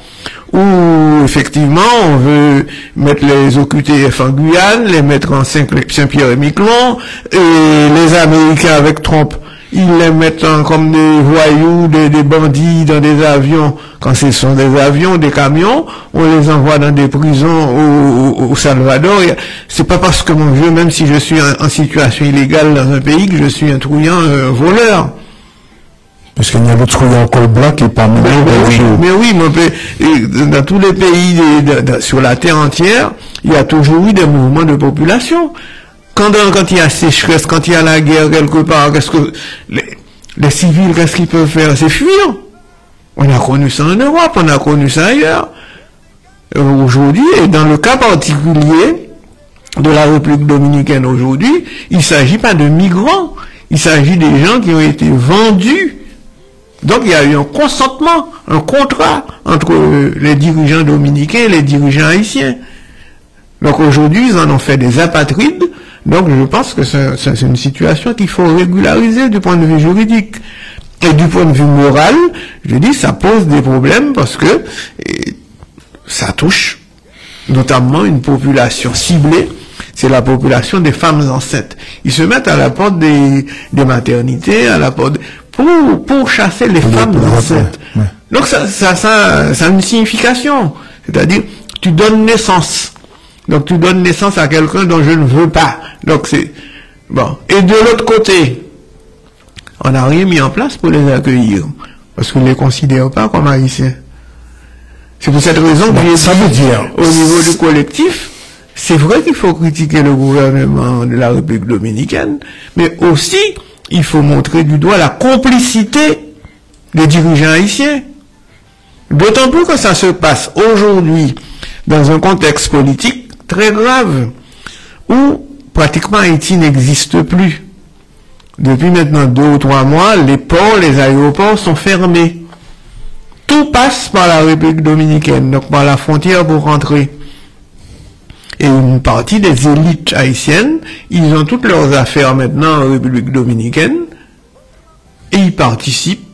où effectivement on veut mettre les OQTF en Guyane, les mettre en Saint-Pierre-et-Miquelon, et les Américains avec Trump, ils les mettent comme des voyous, des bandits dans des avions. Quand ce sont des avions, des camions, on les envoie dans des prisons au Salvador. C'est pas parce que mon vieux, même si je suis en situation illégale dans un pays, que je suis un truand, un voleur.
Parce qu'il y a le truand en col blanc qui est pas mal.
Mais oui, dans tous les pays sur la terre entière, il y a toujours eu des mouvements de population. Quand il y a sécheresse, quand il y a la guerre quelque part, qu'est-ce que les civils, qu'est-ce qu'ils peuvent faire? C'est fuir. On a connu ça en Europe, on a connu ça ailleurs. Aujourd'hui, et dans le cas particulier de la République dominicaine aujourd'hui, il ne s'agit pas de migrants, il s'agit des gens qui ont été vendus. Donc il y a eu un consentement, un contrat entre les dirigeants dominicains et les dirigeants haïtiens. Donc aujourd'hui, ils en ont fait des apatrides. Donc je pense que c'est une situation qu'il faut régulariser du point de vue juridique. Et du point de vue moral, je dis, ça pose des problèmes parce que ça touche notamment une population ciblée, c'est la population des femmes enceintes. Ils se mettent à la porte des maternités, à la porte pour chasser les femmes enceintes.
Ouais.
Donc ça a une signification. C'est-à-dire, tu donnes naissance. Donc tu donnes naissance à quelqu'un dont je ne veux pas. Donc c'est bon. Et de l'autre côté, on n'a rien mis en place pour les accueillir. Parce qu'on ne les considère pas comme haïtiens. C'est pour cette raison que
ça veut dire,
au niveau du collectif, c'est vrai qu'il faut critiquer le gouvernement de la République dominicaine, mais aussi, il faut montrer du doigt la complicité des dirigeants haïtiens. D'autant plus que ça se passe aujourd'hui dans un contexte politique très grave, où pratiquement Haïti n'existe plus. Depuis maintenant 2 ou 3 mois, les ports, les aéroports sont fermés. Tout passe par la République dominicaine, donc par la frontière pour rentrer. Et une partie des élites haïtiennes, ils ont toutes leurs affaires maintenant en République dominicaine, et ils participent,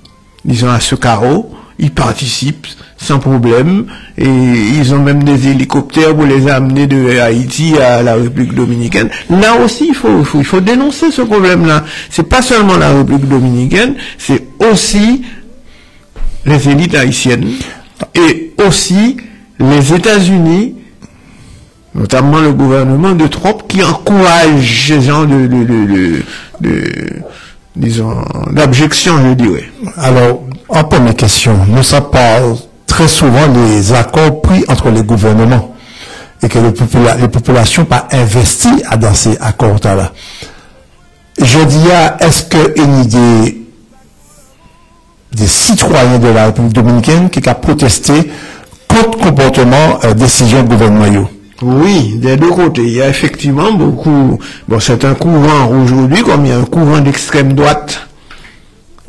disons à ce carreau, ils participent sans problème, et ils ont même des hélicoptères pour les amener de Haïti à la République dominicaine. Là aussi, il faut dénoncer ce problème-là. C'est pas seulement la République dominicaine, c'est aussi les élites haïtiennes et aussi les États-Unis, notamment le gouvernement de Trump, qui encourage ces gens disons, d'objection, je dirais.
Alors, en première question, nous savons pas très souvent les accords pris entre les gouvernements et que les populations pas investies dans ces accords-là. Je dis, est-ce que il y a des citoyens de la République dominicaine qui ont protesté contre le comportement décision gouvernementale?
Oui, des deux côtés. Il y a effectivement beaucoup... Bon, c'est un courant aujourd'hui, comme il y a un courant d'extrême droite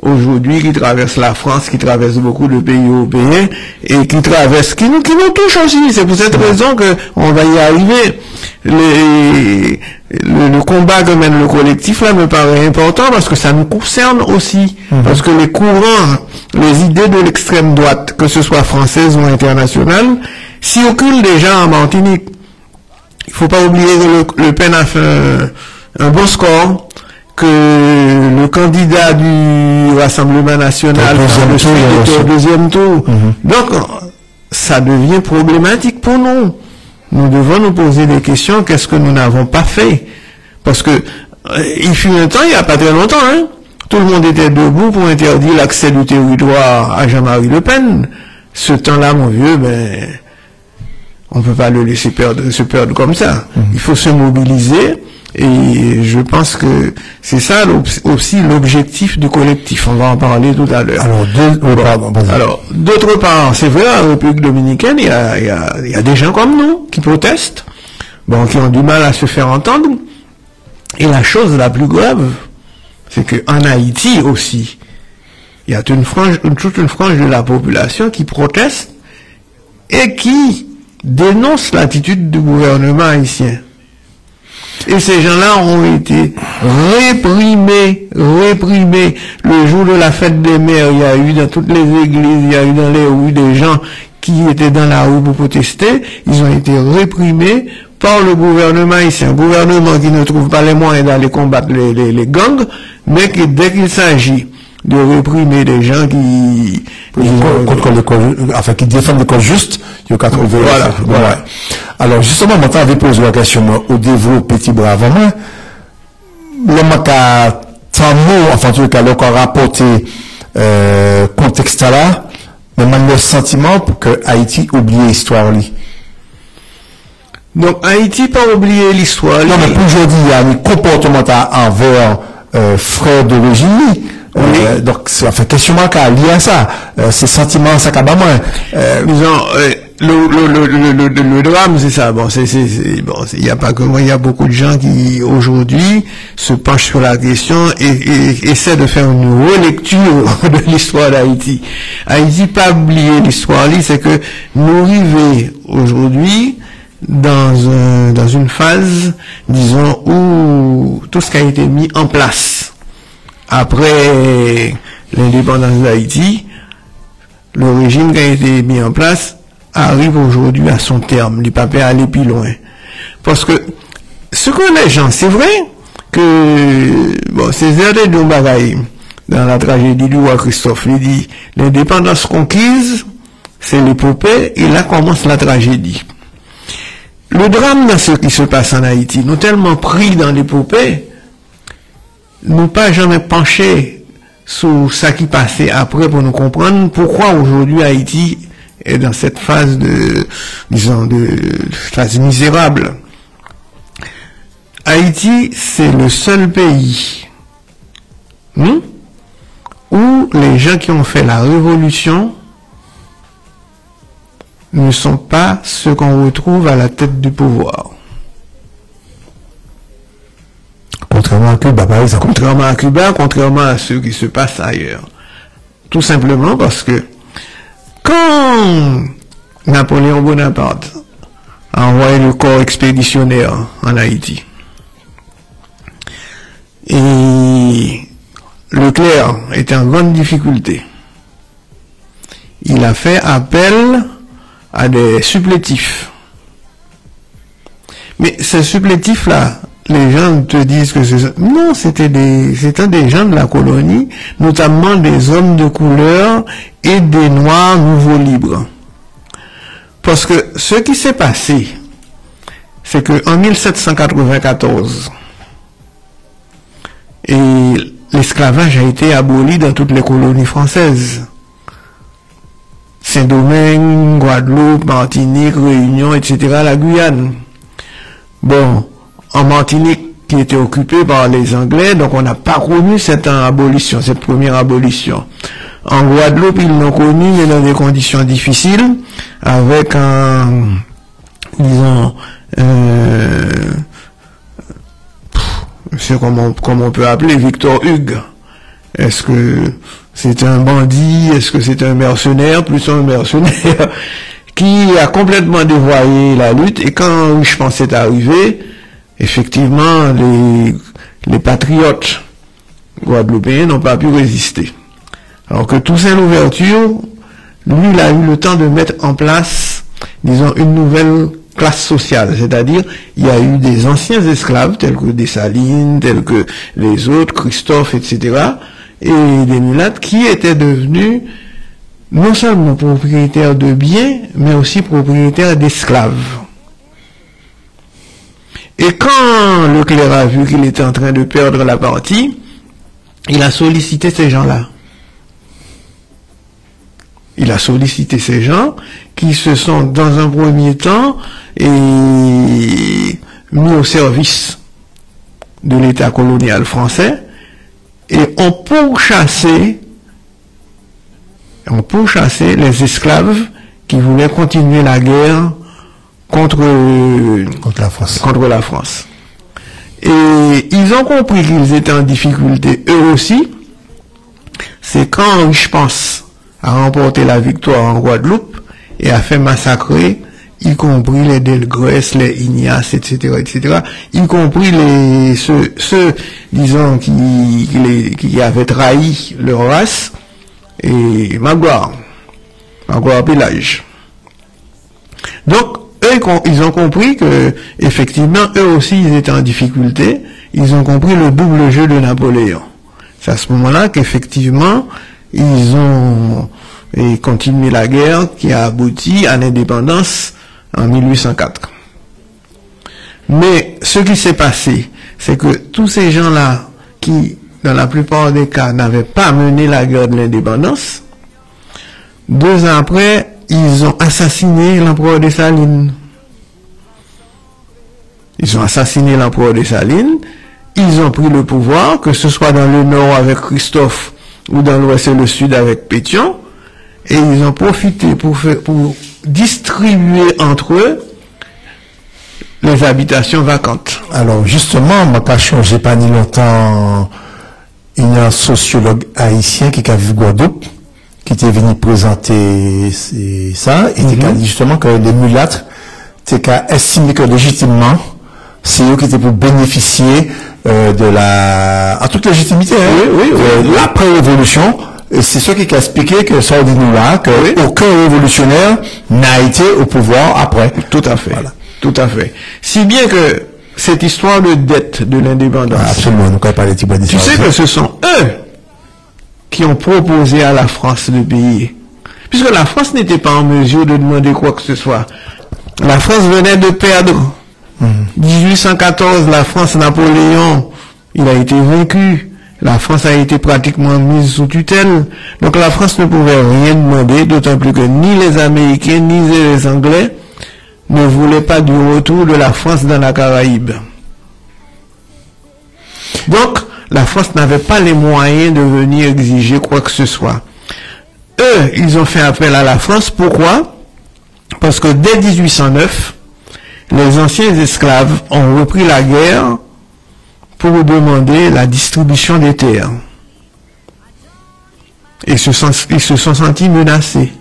aujourd'hui qui traverse la France, qui traverse beaucoup de pays européens et qui traverse, qui nous touche aussi. C'est pour cette raison que on va y arriver. Le combat que mène le collectif là me paraît important parce que ça nous concerne aussi. Parce que les courants, les idées de l'extrême droite, que ce soit française ou internationale, circulent déjà en Martinique. Il faut pas oublier que Le Pen a fait un bon score, que le candidat du Rassemblement National était au deuxième tour. Donc, ça devient problématique pour nous. Nous devons nous poser des questions, qu'est-ce que nous n'avons pas fait? Parce que, il fut un temps, il n'y a pas très longtemps, hein, tout le monde était debout pour interdire l'accès du territoire à Jean-Marie Le Pen. Ce temps-là, mon vieux, ben, on peut pas le laisser se perdre comme ça. Il faut se mobiliser. Et je pense que c'est ça aussi l'objectif du collectif. On va en parler tout à l'heure. Alors, d'autre part, c'est vrai, en République dominicaine, il y a des gens comme nous qui protestent, bon, qui ont du mal à se faire entendre. Et la chose la plus grave, c'est qu'en Haïti aussi, il y a toute une frange de la population qui proteste et qui dénonce l'attitude du gouvernement haïtien. Et ces gens-là ont été réprimés. Le jour de la fête des mères, il y a eu dans toutes les églises, il y a eu dans les rues des gens qui étaient dans la rue pour protester. Ils ont été réprimés par le gouvernement haïtien. Un gouvernement qui ne trouve pas les moyens d'aller combattre les gangs, mais qui, dès qu'il s'agit de réprimer des gens qui qui défendent le cause juste, il y a qu'à trouver. Voilà. Alors, justement, maintenant, avait posé la question au développé petit bras avant moi. L'homme qui a tant mot, enfin, tu as encore rapporté, contexte là, mais même le sentiment pour que Haïti oublie l'histoire, lui. Donc, Haïti pas oublié l'histoire.
Non, mais pour aujourd'hui, il y a un comportement envers, frères d'origine, oui. Donc, c'est, enfin, question qui lié à ça, ces sentiments, ça qu'à moins,
disons, le drame, c'est ça. Bon, il y a pas que moi, il y a beaucoup de gens qui, aujourd'hui, se penchent sur la question et essaient de faire une relecture de l'histoire d'Haïti. Haïti, pas oublier l'histoire, c'est que nous arrivons aujourd'hui dans une phase, disons, où tout ce qui a été mis en place après l'indépendance d'Haïti, le régime qui a été mis en place arrive aujourd'hui à son terme. Il ne peut pas aller plus loin. Parce que ce que les gens, c'est vrai que, bon, c'est des bagailles. dans la tragédie du roi Christophe. Il dit, l'indépendance conquise, c'est l'épopée, et là commence la tragédie. Le drame dans ce qui se passe en Haïti, nous tellement pris dans l'épopée, nous pas jamais penché sur ce qui passait après pour nous comprendre pourquoi aujourd'hui Haïti est dans cette phase de phase misérable. Haïti, c'est le seul pays où les gens qui ont fait la révolution ne sont pas ceux qu'on retrouve à la tête du pouvoir.
Contrairement à Cuba, par exemple.
Contrairement à Cuba, contrairement à ce qui se passe ailleurs. Tout simplement parce que quand Napoléon Bonaparte a envoyé le corps expéditionnaire en Haïti, et Leclerc était en grande difficulté, il a fait appel à des supplétifs. Mais ces supplétifs-là, les gens te disent que c'est... Non, c'était des gens de la colonie, notamment des hommes de couleur et des noirs nouveaux libres. Parce que ce qui s'est passé, c'est que en 1794, et l'esclavage a été aboli dans toutes les colonies françaises. Saint-Domingue, Guadeloupe, Martinique, Réunion, etc., la Guyane. Bon, en Martinique, qui était occupée par les Anglais, donc on n'a pas connu cette abolition, cette première abolition. En Guadeloupe, ils l'ont connu, mais dans des conditions difficiles, avec disons, c'est comme on peut appeler Victor Hugues. Est-ce que c'est un bandit, est-ce que c'est un mercenaire, plus un mercenaire, qui a complètement dévoyé la lutte, et quand je pense est arrivé, effectivement, les patriotes guadeloupéens n'ont pas pu résister. Alors que Toussaint Louverture, lui, il a eu le temps de mettre en place, disons, une nouvelle classe sociale, c'est-à-dire, il y a eu des anciens esclaves, tels que Dessalines, tels que les autres, Christophe, etc., et des mulattes qui étaient devenus non seulement propriétaires de biens, mais aussi propriétaires d'esclaves. Et quand Leclerc a vu qu'il était en train de perdre la partie, il a sollicité ces gens-là. Il a sollicité ces gens qui se sont, dans un premier temps, mis au service de l'État colonial français, et ont pourchassé les esclaves qui voulaient continuer la guerre contre la France. Et ils ont compris qu'ils étaient en difficulté eux aussi. C'est quand je pense a remporté la victoire en Guadeloupe et a fait massacrer, y compris les Delgrès, les Ignace, etc., y compris ceux disons, qui avaient trahi leur race, et Magloire Pélage. Donc, eux, ils ont compris que, effectivement, eux aussi, ils étaient en difficulté. Ils ont compris le double jeu de Napoléon. C'est à ce moment-là qu'effectivement, ils ont continué la guerre qui a abouti à l'indépendance en 1804. Mais ce qui s'est passé, c'est que tous ces gens-là qui, dans la plupart des cas, n'avaient pas mené la guerre de l'indépendance, 2 ans après, ils ont assassiné l'empereur Dessalines. Ils ont assassiné l'empereur Dessalines, ils ont pris le pouvoir, que ce soit dans le nord avec Christophe, ou dans l'ouest et le sud avec Pétion, et ils ont profité pour distribuer entre eux les habitations vacantes.
Alors justement, ma passion, j'ai pas ni longtemps, il y a un sociologue haïtien qui a vu Guadeloupe, qui était venu présenter ça, et qui a dit justement que les mulâtres, c'est qu'à estimer que légitimement, c'est eux qui étaient pour bénéficier en toute légitimité, de l'après-révolution. Et c'est ce qui a expliqué que ça dit nous là, que aucun révolutionnaire n'a été au pouvoir après.
Tout à fait.
Voilà.
Tout à fait. Si bien que cette histoire de dette de l'indépendance.
Absolument, nous pas parler de
tu sais que ce sont eux qui ont proposé à la France de payer. Puisque la France n'était pas en mesure de demander quoi que ce soit. La France venait de perdre. 1814, la France, Napoléon, il a été vaincu. La France a été pratiquement mise sous tutelle. Donc la France ne pouvait rien demander, d'autant plus que ni les Américains, ni les Anglais ne voulaient pas du retour de la France dans la Caraïbe. Donc, la France n'avait pas les moyens de venir exiger quoi que ce soit. Eux, ils ont fait appel à la France. Pourquoi? Parce que dès 1809, les anciens esclaves ont repris la guerre pour demander la distribution des terres. Et ils se sont sentis menacés.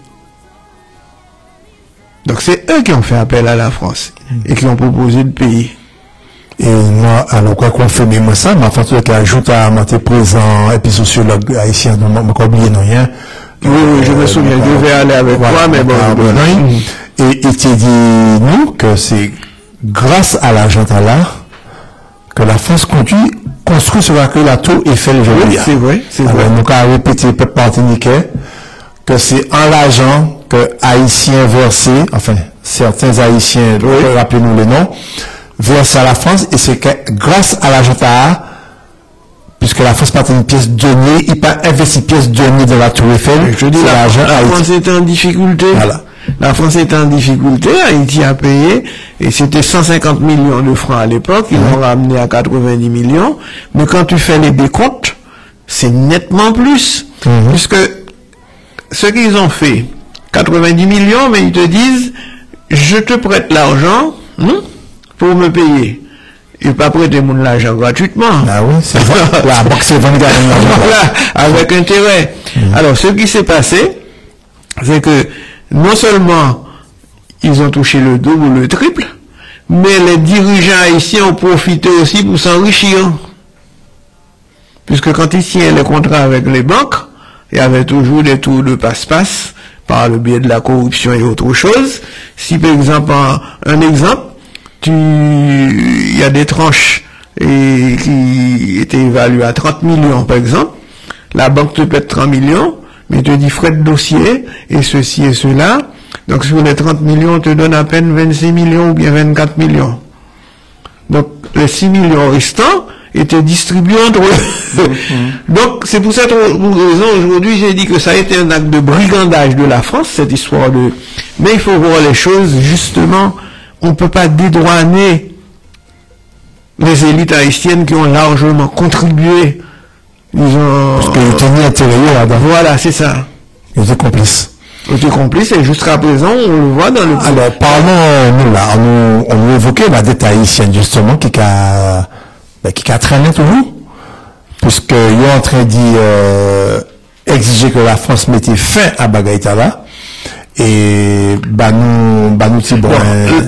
Donc c'est eux qui ont fait appel à la France et qui ont proposé de payer.
Et moi, alors quoi confirmer moi ça, ma fait qui ajoute à mon présent et puis sociologue haïtien, donc je ne oublié rien.
Oui, je me souviens, je devais aller avec toi, mais bon.
Et tu dis nous que c'est grâce à l'argent là que la France construit sur laquelle la tour Eiffel aujourd'hui.
Oui, c'est vrai, c'est vrai.
Nous avons répété peuple martiniquais que c'est en l'argent que Haïtiens versés, enfin certains Haïtiens, rappelez-nous les noms, versés à la France, et c'est que grâce à l'argent puisque la France part une pièce donnée, il pas investi pièce donnée de la tour Eiffel.
Je dis la France était en difficulté.
Voilà.
La France était en difficulté, Haïti a payé, et c'était 150 millions de francs à l'époque, ils l'ont ramené à 90 millions, mais quand tu fais les décomptes, c'est nettement plus, puisque ce qu'ils ont fait, 90 millions, mais ils te disent, je te prête l'argent pour me payer. Et pas prêter mon l'argent gratuitement.
Ah oui, c'est la banque c'est voilà,
avec intérêt. Alors, ce qui s'est passé, c'est que non seulement ils ont touché le double ou le triple, mais les dirigeants haïtiens ont profité aussi pour s'enrichir. Puisque quand ils signaient les contrats avec les banques, il y avait toujours des tours de passe-passe par le biais de la corruption et autre chose. Si par exemple, un exemple, il y a des tranches qui étaient évaluées à 30 millions par exemple, la banque te paie 30 millions, mais te dit frais de dossier, et ceci et cela. Donc sur les 30 millions, on te donne à peine 26 millions ou bien 24 millions. Donc les 6 millions restants étaient distribués entre eux. Donc c'est pour cette raison, aujourd'hui, j'ai dit que ça a été un acte de brigandage de la France, cette histoire de... Mais il faut voir les choses, justement, on ne peut pas dédouaner les élites haïtiennes qui ont largement contribué.
Parce qu'ils tenaient intérieur là-dedans.
Voilà, c'est ça.
Ils étaient complices.
Ils étaient complices et jusqu'à présent, on le voit dans le...
Alors, parlons, nous là, on nous évoquait la dette haïtienne justement qui a traîné toujours. Puisqu'ils sont en train d'exiger que la France mette fin à Bagaïta là. Et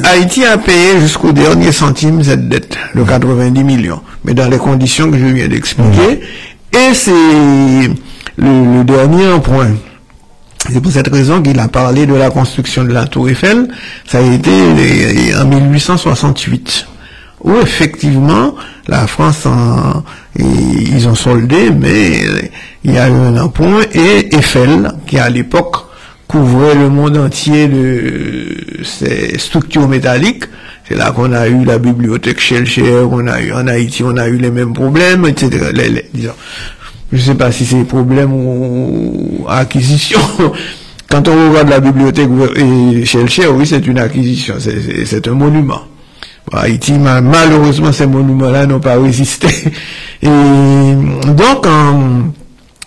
Haïti a payé jusqu'au dernier centime cette dette, le 90 millions, mais dans les conditions que je viens d'expliquer. Et c'est le dernier point. C'est pour cette raison qu'il a parlé de la construction de la tour Eiffel. Ça a été en 1868, où effectivement la France ils ont soldé, mais il y a eu un emprunt, et Eiffel, qui à l'époque couvrait le monde entier de ces structures métalliques. C'est là qu'on a eu la bibliothèque Schellcher, on a eu en Haïti, on a eu les mêmes problèmes, etc. Disons, je sais pas si c'est problème ou acquisition. Quand on regarde la bibliothèque Schellcher, oui, c'est une acquisition, c'est un monument. Bon, Haïti, malheureusement, ces monuments-là n'ont pas résisté. Et donc,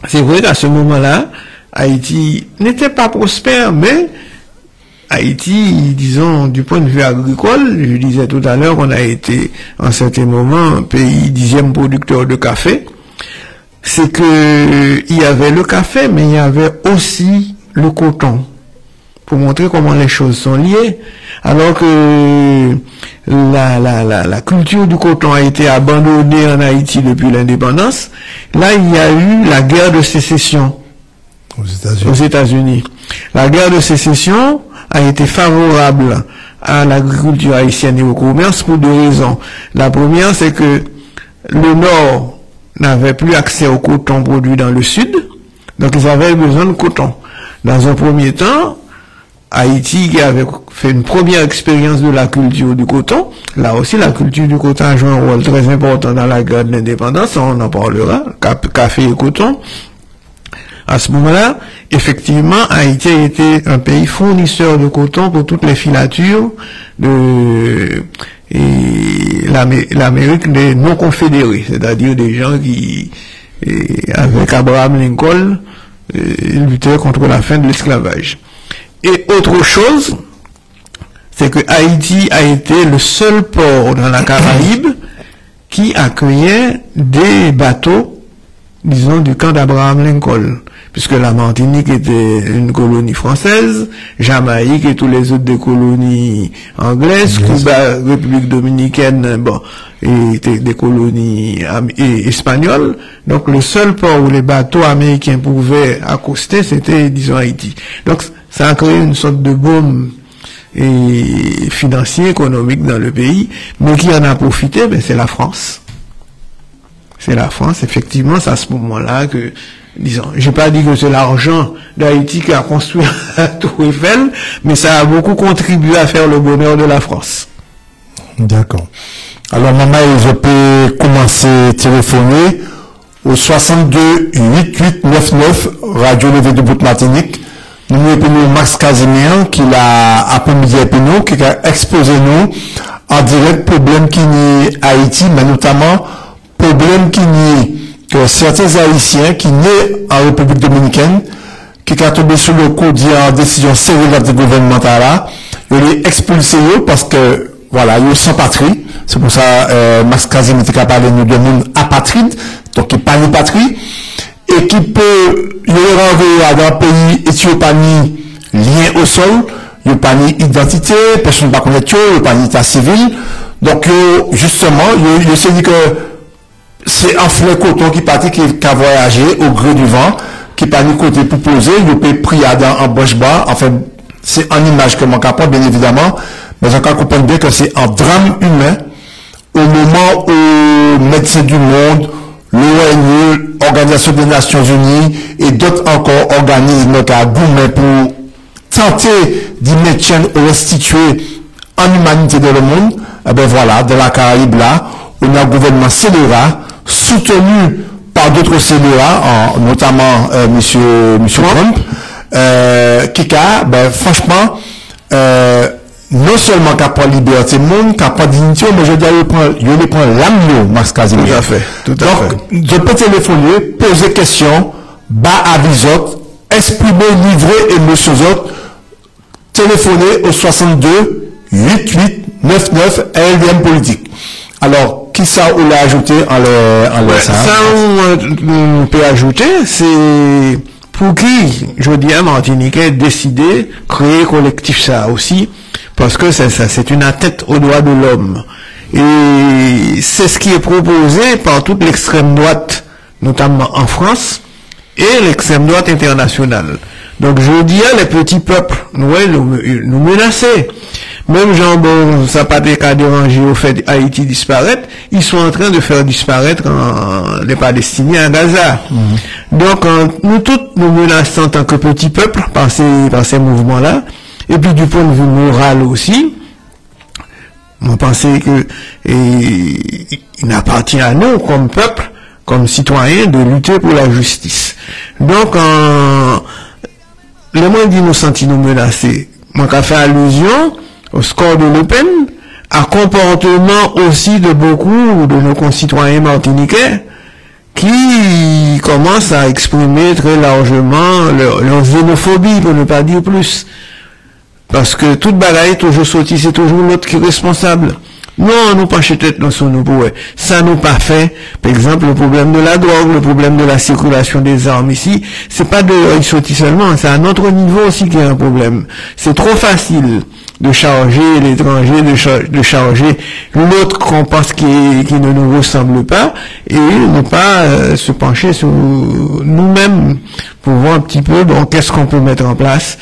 c'est vrai qu'à ce moment-là, Haïti n'était pas prospère, mais Haïti, disons, du point de vue agricole, je disais tout à l'heure, on a été, en certain moment, un pays 10e producteur de café. C'est que, il y avait le café, mais il y avait aussi le coton. Pour montrer comment les choses sont liées. Alors que la culture du coton a été abandonnée en Haïti depuis l'indépendance, là, il y a eu la guerre de sécession. Aux États-Unis. La guerre de sécession a été favorable à l'agriculture haïtienne et au commerce pour deux raisons. La première, c'est que le Nord n'avait plus accès au coton produit dans le Sud, Donc ils avaient besoin de coton. Dans un premier temps, Haïti qui avait fait une première expérience de la culture du coton, là aussi la culture du coton a joué un rôle très important dans la guerre de l'indépendance, on en parlera, café et coton. À ce moment-là, effectivement, Haïti a été un pays fournisseur de coton pour toutes les filatures de l'Amérique des non-confédérés, c'est-à-dire des gens qui, avec Abraham Lincoln, luttaient contre la fin de l'esclavage. Et autre chose, c'est que Haïti a été le seul port dans la Caraïbe qui accueillait des bateaux, disons, du camp d'Abraham Lincoln. Puisque la Martinique était une colonie française, Jamaïque et tous les autres des colonies anglaises, Cuba, République dominicaine, bon, étaient des colonies espagnoles. Donc le seul port où les bateaux américains pouvaient accoster, c'était, disons, Haïti. Donc ça a créé une sorte de baume financier, économique dans le pays, mais qui en a profité, ben, c'est la France. C'est la France, effectivement, c'est à ce moment-là que, disons, j'ai pas dit que c'est l'argent d'Haïti qui a construit la Tour Eiffel, mais ça a beaucoup contribué à faire le bonheur de la France.
D'accord. Alors, maman, je peux commencer à téléphoner au 62 8899 Radio Levé de Bout-Martinique. Nous avons Max Casimir qui l'a après-midi nous, qui a exposé nous en direct problème qui n'est Haïti, mais notamment problème qui n'est que certains Haïtiens qui naissent en République dominicaine, qui sont tombés sur le coup de décision sérieuse de gouvernementale, ils les expulsés parce que, voilà, ils sont sans patrie. C'est pour ça, Max Casimir a parlé de monde apatride, donc il parle de patrie, et qui peut, il est renvoyé dans un pays éthiopanie lien au sol, il n'y a pas d'identité, personne ne va connaître, il n'y a pas d'état civil. Donc, justement, il se dit que c'est un fleur coton qui partit, qui a voyagé au gré du vent, qui pas ni côté pour poser, il peut prier en bouche bas. Enfin, c'est en image que mon capot, bien évidemment, mais on comprend bien que c'est un drame humain au moment où Médecins du Monde, l'ONU, Organisation des Nations Unies et d'autres encore organismes qui ont gourmet pour tenter d'y mettre ou restituer en humanité dans le monde. Eh ben voilà, dans la Caraïbe là, on a un gouvernement scélérat, soutenu par d'autres scélérats, notamment monsieur Trump, qui a, ben, franchement, non seulement qui a pas liberté monde, qui a pas dignité, mais je veux dire, il prend l'âme, Max Casimir.
Tout à fait, tout à fait.
Donc, je peux téléphoner, poser question, bas avis autres, exprimer, livrer émotions autres, téléphoner au 62 8899 LDM politique. Alors, qui ça on l'a ajouté
ça on peut ajouter, c'est pour qui, je dis à Martinique, décidé créer collectif ça aussi, parce que c'est une atteinte aux droits de l'homme. Et c'est ce qui est proposé par toute l'extrême droite, notamment en France, et l'extrême droite internationale. Donc je dis à les petits peuples, nous menacer. Même Jean, bon, ça n'a pas été qu'à déranger au fait d'Haïti disparaître, ils sont en train de faire disparaître les Palestiniens à Gaza. Donc, nous tous nous menaçons en tant que petits peuples par ces mouvements-là, et puis du point de vue moral aussi, on pensait que il appartient à nous, comme peuple, comme citoyens, de lutter pour la justice. Donc, le moins dit nous sentir nous menacés. Moi, qu'a fait allusion au score de Le Pen, à comportement aussi de beaucoup de nos concitoyens martiniquais qui commencent à exprimer très largement leur xénophobie, pour ne pas dire plus. Parce que toute bagaille toujours sortie, c'est toujours l'autre qui est responsable. Non, nous pas tête dans son nous. Ça nous pas fait. Par exemple, le problème de la drogue, le problème de la circulation des armes ici, c'est pas de sortie seulement, c'est à notre niveau aussi qu'il y a un problème. C'est trop facile de charger l'étranger, de charger l'autre qu'on pense qui ne nous ressemble pas, et ne pas se pencher sur nous-mêmes pour voir un petit peu, bon, qu'est-ce qu'on peut mettre en place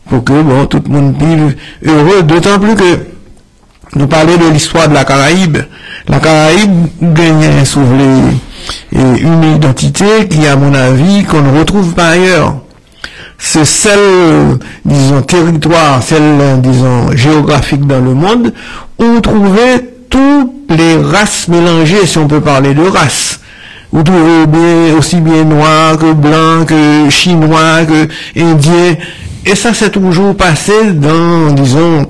pour que, bon, tout le monde vive heureux, d'autant plus que nous parlons de l'histoire de la Caraïbe. La Caraïbe gagnait, une identité qui, à mon avis, qu'on ne retrouve pas ailleurs. C'est celle, disons, territoire, celle, disons, géographique dans le monde, où on trouvait toutes les races mélangées, si on peut parler de races. Vous trouvez aussi bien noirs que blancs, que chinois, que indiens. Et ça, c'est toujours passé dans, disons,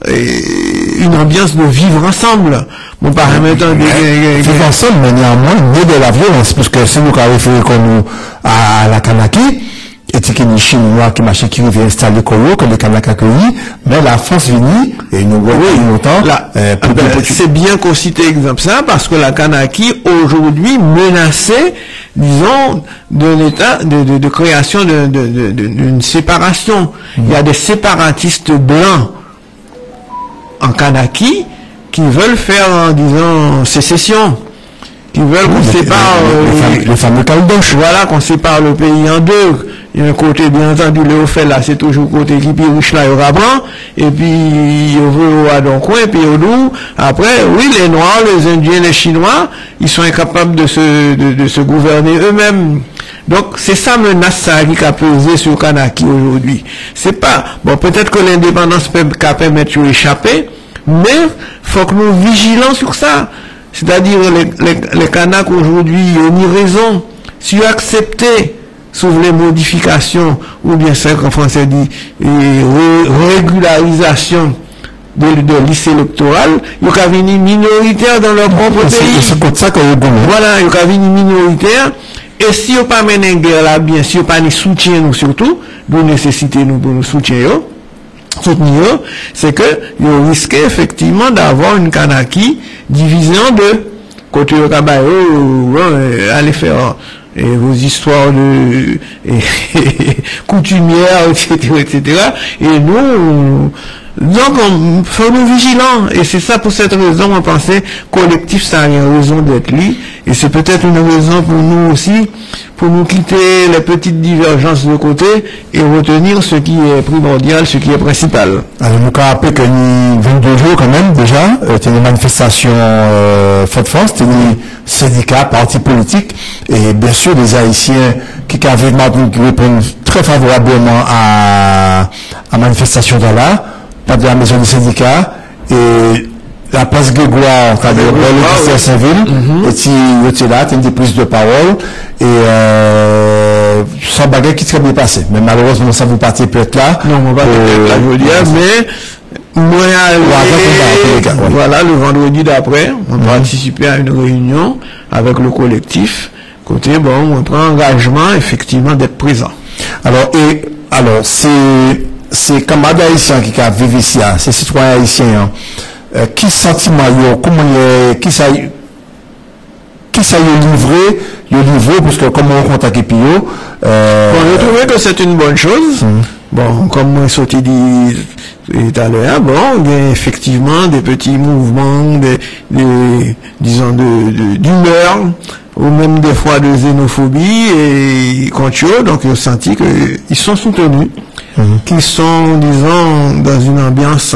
une ambiance de vivre ensemble. Mon paramètre
vivre ensemble, mais néanmoins, né de la violence, parce que si nous référons à la Kanaki, et qui est chinois qui marchait, qui vient installer Kolo, que les Kanaka accueillis, mais la France venue, et nous voyons longtemps,
c'est bien qu'on cite exemple ça, parce que la Kanaki, aujourd'hui, menaçait, disons, d'un état de création d'une séparation. Il y a des séparatistes blancs en Kanaki qui veulent faire, disons, sécession, qui veulent qu'on sépare
le fameux Caldoche.
Voilà, qu'on sépare le pays en deux. Il y a un côté, bien entendu, le fait là, c'est toujours côté qui est riche là, il y aura blanc, et puis il y aura donc coin, et puis au bout. Après, oui, les Noirs, les Indiens, les Chinois, ils sont incapables de se gouverner eux-mêmes. Donc, c'est ça menace ça qui a pesé sur Kanaki aujourd'hui. C'est pas, bon, peut-être que l'indépendance peut permettre de échapper, mais faut que nous vigilons sur ça. C'est-à-dire, les Kanaks aujourd'hui, ils ont mis raison. Si vous acceptez, sauf les modifications, ou bien ça qu'en français dit, régularisation de liste électorale, ils ont venir minoritaires dans leur propre pays.
C'est comme ça que
voilà, ils ont venir minoritaires. Et si vous pas mener une guerre là bien, si vous pas nous soutien nous surtout, vous nécessitez nous pour nous soutenir, c'est que vous risquez effectivement d'avoir une Kanaki divisée en deux. Côté au Kabayo, allez faire vos histoires de coutumières, etc. Et nous, donc, il faut nous vigilants. Et c'est ça, pour cette raison, on pensait collectif, ça a une raison d'être lui. Et c'est peut-être une raison pour nous aussi, pour nous quitter les petites divergences de côté et retenir ce qui est primordial, ce qui est principal.
Alors, nous avons rappelé que nous, 22 jours quand même, déjà, c'était une manifestation forte France, c'était un syndicat, parti politique, et bien sûr, les Haïtiens qui avaient qui répondent très favorablement à la manifestation de là, pas de la maison du syndicat, et la place Grégoire, c'est-à-dire le lycée Saint-Ville, et tu es là, tu as des prises de parole, et sans baguette qui serait bien passé. Mais malheureusement, ça vous partiez peut-être là.
Non, on va peut-être là, je veux dire, mais moi, voilà, le vendredi d'après, on participait à une réunion avec le collectif. Côté, bon, on prend engagement, effectivement, d'être présent.
Alors, c'est camarades haïtiens qui vivent ici, ces citoyens haïtiens, qui sentiment comment qui ça livré, parce que comme on contacte Pio,
bon, je trouvais que c'est une bonne chose. Bon, comme moi sorti dit tout à l'heure, bon, il y a effectivement des petits mouvements, disons, d'humeur, ou même des fois de xénophobie et contre eux, donc ils ont senti qu'ils sont soutenus, qu'ils sont, disons, dans une ambiance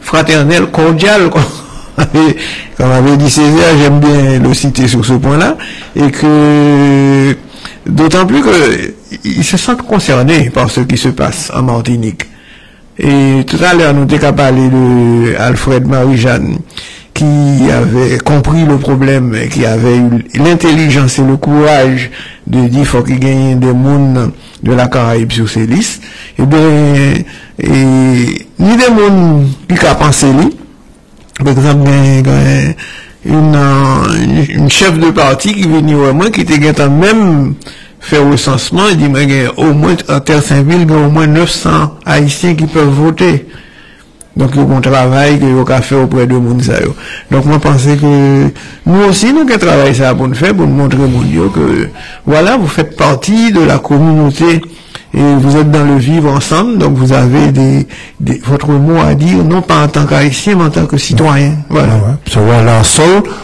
fraternelle, cordiale, comme avait dit Césaire, j'aime bien le citer sur ce point-là, et que, d'autant plus qu'ils se sentent concernés par ce qui se passe en Martinique. Et tout à l'heure, nous étions qu'à parler de Alfred Marie-Jeanne, qui avait compris le problème, qui avait eu l'intelligence et le courage de dire qu'il faut qu'il gagne des mondes de la Caraïbe sur ces listes. Eh bien, ni des mondes qui a pensé lui. Par exemple, une chef de parti qui venait au moins, qui était même faire recensement, il dit, mais au moins, à Terre-Saint-Ville, il y a au moins 900 Haïtiens qui peuvent voter. Donc, il y a un travail que vous avez fait auprès de Mounsayo. Donc, moi, je pense que nous aussi, nous avons travaillé ça pour nous faire, pour nous montrer mon Dieu que, voilà, vous faites partie de la communauté et vous êtes dans le vivre ensemble, donc vous avez votre mot à dire, non pas en tant qu'haïtien, mais en tant que citoyen. Voilà.
Voilà,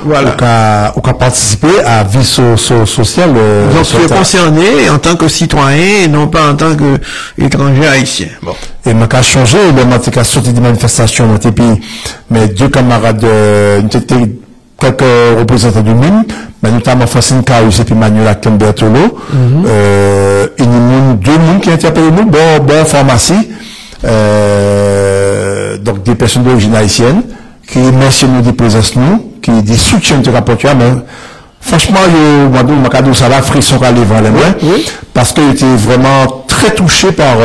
voilà. On a participé à la vie sociale.
Donc, vous êtes concerné en tant que citoyen et non pas en tant qu'étranger haïtien. Bon.
Et ma cas changé, le matin sorti des manifestations dans tes pays, mais deux camarades, quelques représentants du MIN, mais notamment Francine Carus et puis Manuela Kembertolo. Et nous, deux mondes qui interpellent nous, bon pharmacie, donc des personnes d'origine haïtienne, qui remercient nous des présences nous, qui des soutiennent de rapport, mais franchement, ça va frisson à les mains, parce qu'il était vraiment très touché par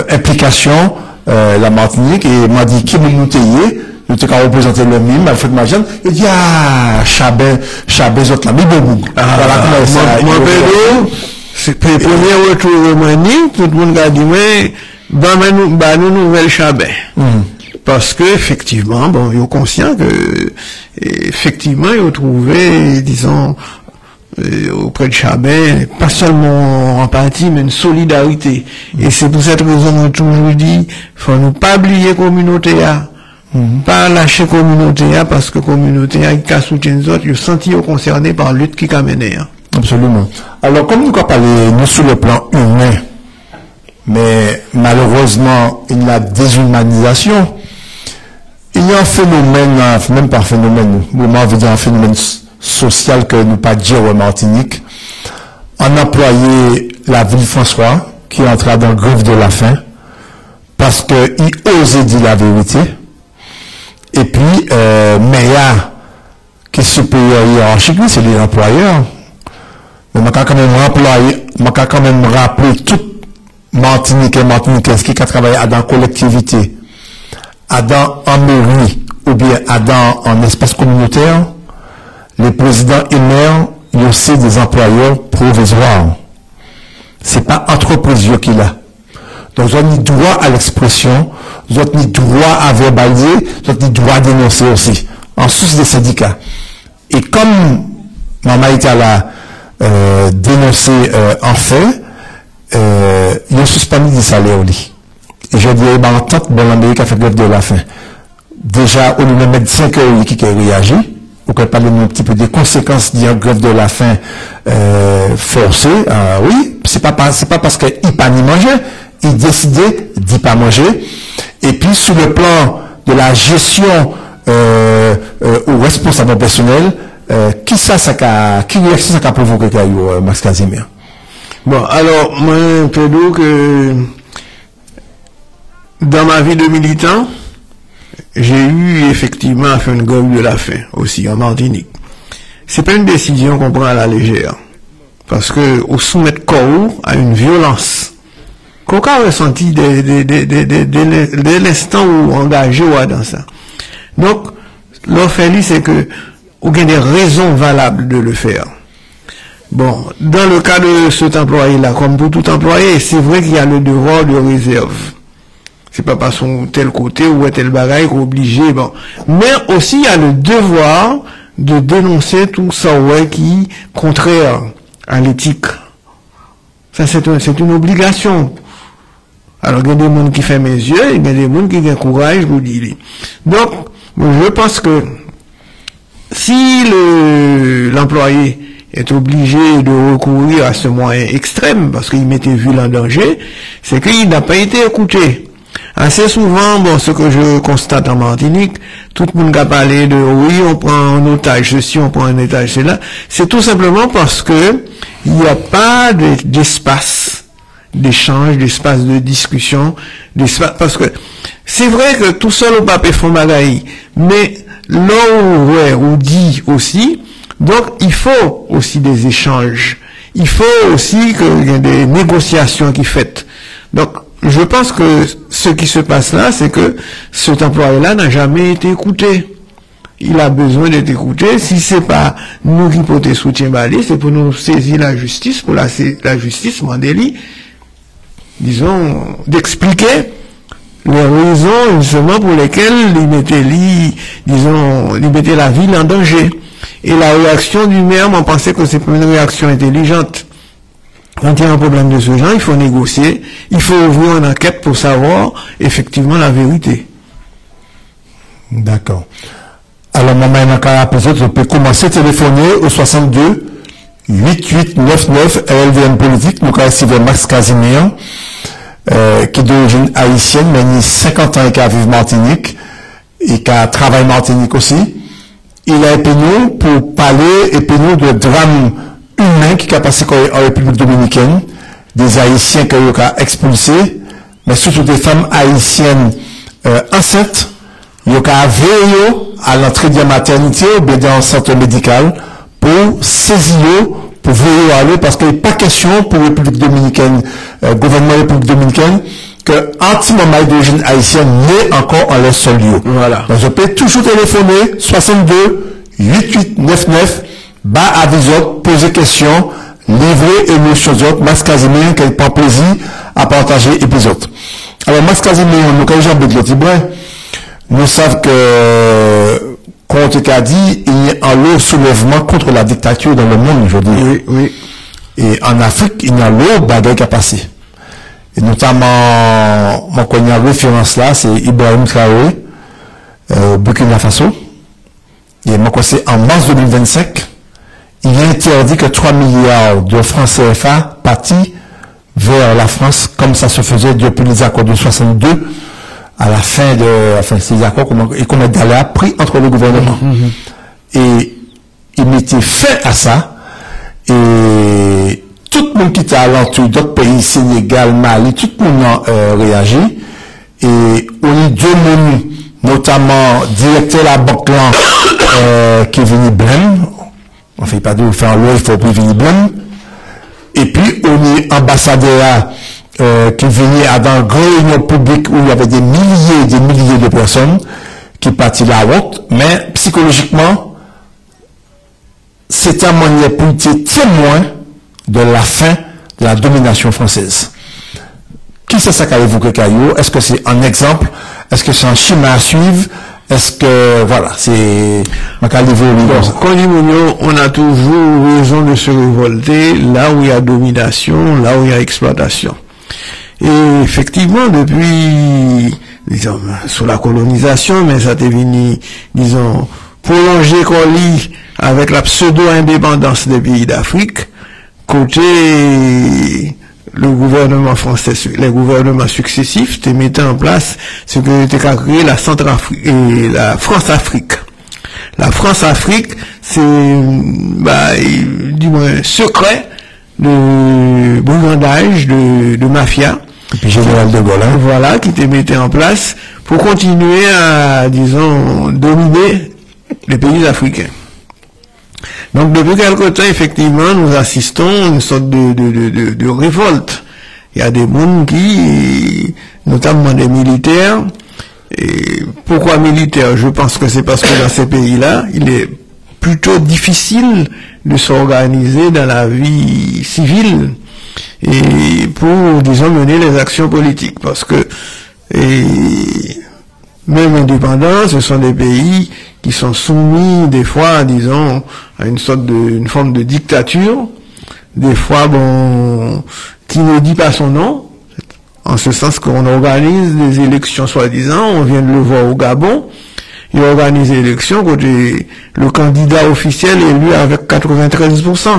implication, la Martinique, et m'a dit, qui nous taillé, nous t'ai représenté le mime, Alfred Majan, il dit, Chabé, autres là, mais bon, voilà comment ça.
Mon pédo, c'est le premier retour au Mani, tout le monde a dit, mais, nous nouvelle Chabé. Parce que, effectivement, bon, ils sont conscients que, effectivement, ils ont trouvé, disons, auprès de Chabé, pas seulement en partie, mais une solidarité. Et c'est pour cette raison qu'on a toujours dit, faut nous pas oublier communauté, pas lâcher communauté, parce que communauté, qui a soutenu les autres, ils sont sentis concernés par la lutte qui a mené.
Absolument. Alors, comme nous avons parlé, nous sur le plan humain, mais malheureusement, il y a déshumanisation. Il y a un phénomène, même pas un phénomène, moi je veux dire un phénomène social que nous pas dire en Martinique. On employé la ville François qui entra dans le grève de la faim parce qu'il osait dire la vérité. Et puis, Meya, qui est supérieur hiérarchique, c'est l'employeur. Mais je vais quand même rappeler tout Martinique et Martiniquais qui a travaillé dans la collectivité, en mairie ou bien en espace communautaire, les présidents et maires, ils ont aussi des employeurs provisoires. C'est pas entreprise qui l'a. Donc, ils ont ni droit à l'expression, ils ont ni droit à verbaliser, ils ont ni droit à dénoncer aussi, en sus des syndicats. Et comme Maman Itala dénoncé en fait, ils ont suspendu des salaires au lit. Et je dirais, en tant que bon l'Amérique a fait grève de la faim. Déjà, au niveau médecin qui a réagi, on peut parler un petit peu des conséquences d'une grève de la faim forcée. Oui, c'est pas parce qu'il pas ni manger, il décidait d'y pas manger. Et puis, sur le plan de la gestion au responsable personnel, qui réaction ça a provoqué Max Casimir?
Bon, alors, moi, je peux dire que dans ma vie de militant, j'ai eu effectivement à faire une grève de la faim aussi en Martinique. C'est pas une décision qu'on prend à la légère. Parce que, au soumettre corps à une violence qu'on a ressenti dès l'instant où engagé dans ça. Donc, l'offre, c'est que, on a des raisons valables de le faire. Bon, dans le cas de cet employé-là, comme pour tout employé, c'est vrai qu'il y a le devoir de réserve. C'est pas par son tel côté ou tel bagaille qu'on est obligé, bon. Mais aussi, il y a le devoir de dénoncer tout ça, ouais, qui est contraire à l'éthique. Ça, c'est une obligation. Alors, il y a des gens qui font mes yeux, il y a des gens qui ont le courage, je vous dis. Donc, je pense que si l'employé est obligé de recourir à ce moyen extrême, parce qu'il mettait ville en danger, c'est qu'il n'a pas été écouté. Assez souvent, bon, ce que je constate en Martinique, tout le monde a parlé de oui, on prend un otage ceci, on prend un otage cela, c'est tout simplement parce que il n'y a pas d'épace d'échange, d'espace de discussion, parce que c'est vrai que tout seul au papier font bagaille, mais là où dit aussi, donc il faut aussi des échanges, il faut aussi qu'il y ait des négociations qui faites. Donc je pense que ce qui se passe là, c'est que cet employé-là n'a jamais été écouté. Il a besoin d'être écouté. Si c'est pas nous qui portons soutien balai, c'est pour nous saisir la justice, pour la justice Mandeli, disons, d'expliquer les raisons justement pour lesquelles il mettait la ville en danger. Et la réaction du maire, on pensait que c'est pas une réaction intelligente. Quand il y a un problème de ce genre, il faut négocier, il faut ouvrir une enquête pour savoir effectivement la vérité.
D'accord. Alors, maman, on peut commencer à téléphoner au 62 8899 LVM Politique. Nous avons ici Max Casimir, qui est d'origine haïtienne, mais il a 50 ans et qui a vécu Martinique, et qui a travaillé Martinique aussi. il a appelé nous pour parler et puis nous de drame humain qui a passé en République dominicaine, des Haïtiens qui ont expulsés, mais surtout des femmes haïtiennes enceintes, qui ont veillé à l'entrée de la maternité ou bien dans le centre médical pour saisir, pour veiller à l'eau, parce qu'il n'est pas question pour la République dominicaine, gouvernement de la République dominicaine, que anti-maman d'origine haïtienne n'est encore en leur seul lieu.
Voilà.
Donc, je peux toujours téléphoner 62 8899 bas avisot, poser question, livrer émotion d'autres, Max Casimir, qui prend plaisir à partager épisode. Alors, Max Casimir, nous, quand j'en de nous savons que, comme tu as dit, il y a un lourd soulèvement contre la dictature dans le monde aujourd'hui.
Oui, oui.
Et en Afrique, il y a un lourd bagaille qui a passé. Et notamment, mon connais référence là, c'est Ibrahim Traoré, Burkina Faso. Et moi, c'est en mars 2025, il est interdit que 3 milliards de francs CFA partis vers la France, comme ça se faisait depuis les accords de 62, à la fin de, enfin, ces accords, et qu'on a d'aller pris entre le gouvernement. Et il mettait fin à ça, et tout le monde qui était à l'entour d'autres pays, Sénégal, Mali, tout le monde a réagi. Et on a deux mondes, notamment directeur de la banque qui est venu blême. Enfin, pas de faire l'eau, il faut plus venir blême. Et puis, on est ambassadeur qui venait à dans une grande réunion publique où il y avait des milliers de personnes qui partaient la route. Mais psychologiquement, c'était un moyen pour être témoin de la fin de la domination française. Qui c'est ça qu'a évoqué Caillou? Est-ce que c'est un exemple? Est-ce que c'est un schéma à suivre? Est-ce que, voilà, c'est...
On a toujours raison de se révolter là où il y a domination, là où il y a exploitation. Et effectivement, depuis, disons, sous la colonisation, mais ça a venu, disons, prolonger qu'on lit avec la pseudo-indépendance des pays d'Afrique, côté le gouvernement français, les gouvernements successifs, te mettaient en place ce que était créé la Centrafrique et la France-Afrique. La France-Afrique, c'est, du moins, secret de brigandage, de mafia.
Et puis général de Gaulle, hein.
Voilà, qui te mettait en place pour continuer à, disons, dominer les pays africains. Donc, depuis quelque temps, effectivement, nous assistons à une sorte de révolte. Il y a des mondes qui, notamment des militaires, et pourquoi militaires? Je pense que c'est parce que dans ces pays-là, il est plutôt difficile de s'organiser dans la vie civile et pour, disons, mener les actions politiques. Parce que, même indépendants, ce sont des pays qui sont soumis, des fois, disons, à une forme de dictature, des fois, bon, qui ne dit pas son nom, en ce sens qu'on organise des élections, soi-disant, on vient de le voir au Gabon, il organise des élections, côté le candidat officiel est élu avec 93%.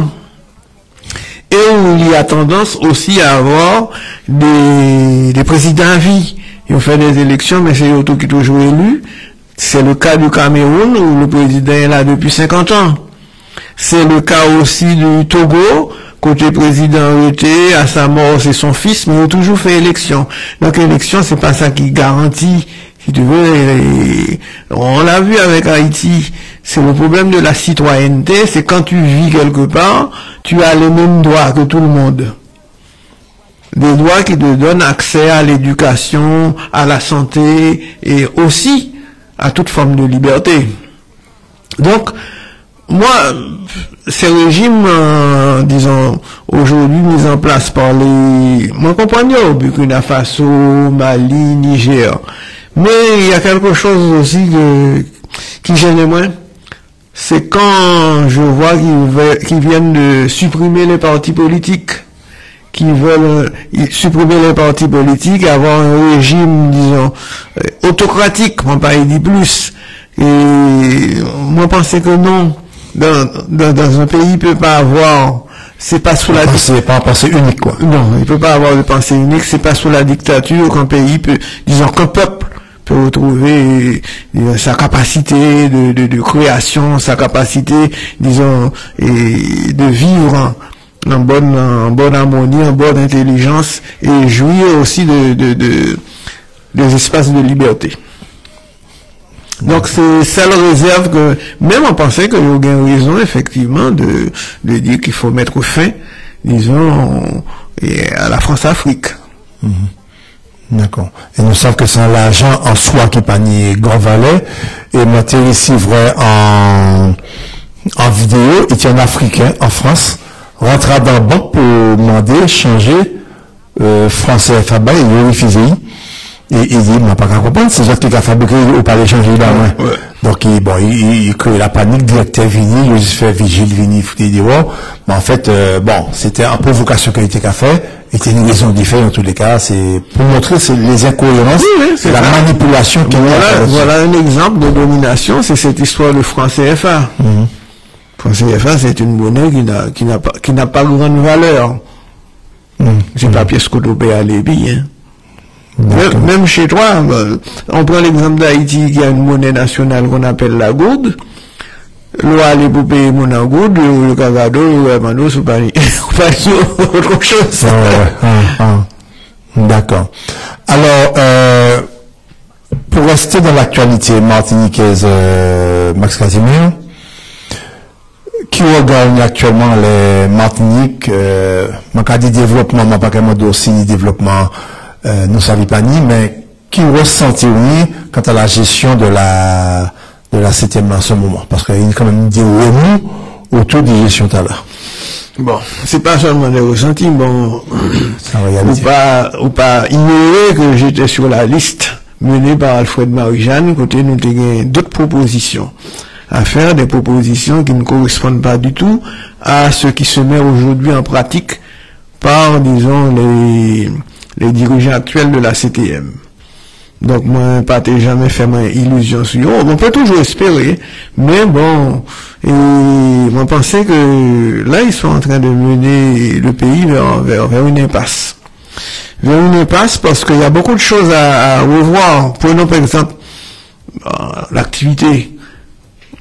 Et où il y a tendance aussi à avoir des présidents à vie. Ils ont fait des élections, mais c'est auto qui est toujours élu. C'est le cas du Cameroun, où le président est là depuis 50 ans. C'est le cas aussi du Togo, côté président était, à sa mort, c'est son fils, mais il a toujours fait élection. Donc, élection, c'est pas ça qui garantit, si tu veux, on l'a vu avec Haïti, c'est le problème de la citoyenneté, c'est quand tu vis quelque part, tu as les mêmes droits que tout le monde. Des droits qui te donnent accès à l'éducation, à la santé, et aussi à toute forme de liberté. Donc, moi, ces régimes, disons, aujourd'hui mis en place par mon compagnon, Burkina Faso, Mali, Niger. Mais il y a quelque chose aussi qui gêne moins. C'est quand je vois qu'ils viennent de supprimer les partis politiques, qui veulent supprimer les partis politiques et avoir un régime, disons, autocratique, on pas dit plus. Et moi, je pense que non. Dans un pays, il peut pas avoir, c'est pas sous la
dictature. C'est pas une pensée unique, quoi.
Non, il peut pas avoir de pensée unique, c'est pas sous la dictature qu'un pays peut, disons, qu'un peuple peut retrouver sa capacité de création, sa capacité, disons, de vivre en bonne harmonie, en bonne intelligence, et jouir aussi des espaces de liberté. Donc c'est ça la réserve que, même on pensait que il y a raison effectivement de dire qu'il faut mettre fin, disons, à la France-Afrique.
D'accord. Et nous savons que c'est l'argent en soi qui pas ni grand valeur. Et moi, ici, vrai, en vidéo, il y a un Africain en France, rentra dans la banque pour demander, changer, français FABA, et il refusé. Et il dit, moi, pas qu'à comprendre, c'est juste qu'il a fabriqué, ou pas l'échanger là, ouais. Donc, il crée la panique, directeur vini, il juste fait vigile, vini, foutu dehors. Mais en fait, c'était une provocation qu'il était qu'à faire. Était une raison différente en tous les cas, c'est pour montrer les incohérences, c'est la manipulation qui
voilà un exemple de domination, c'est cette histoire de franc CFA. Franc CFA, c'est une monnaie qui n'a pas grande valeur. C'est pas pièce cotopée à l'ébi, hein. Même chez toi, on prend l'exemple d'Haïti qui a une monnaie nationale qu'on appelle la gourde. L'eau aller pour payer mon gourde, le cagado, le mano, c'est pas autre chose.
D'accord. Alors, pour rester dans l'actualité martiniquaise, Max Casimir, qui regarde actuellement les Martiniques, ma dit développement, ma pas qu'un mode aussi développement, nous savons pas ni, mais qui ressentit quant à la gestion de la CTM en ce moment, parce qu'il y a quand même des remous autour de gestion tout à l'heure.
Bon, c'est pas seulement des ressentis, bon, ou pas ignorer que j'étais sur la liste menée par Alfred Marie-Jeanne, côté nous avons d'autres propositions à faire, des propositions qui ne correspondent pas du tout à ce qui se met aujourd'hui en pratique par, disons, les dirigeants actuels de la CTM. Donc, moi, pas jamais fait ma illusion sur eux. On peut toujours espérer, mais bon, et moi, pensais que là, ils sont en train de mener le pays vers une impasse. Vers une impasse parce qu'il y a beaucoup de choses à revoir. Prenons par exemple, l'activité,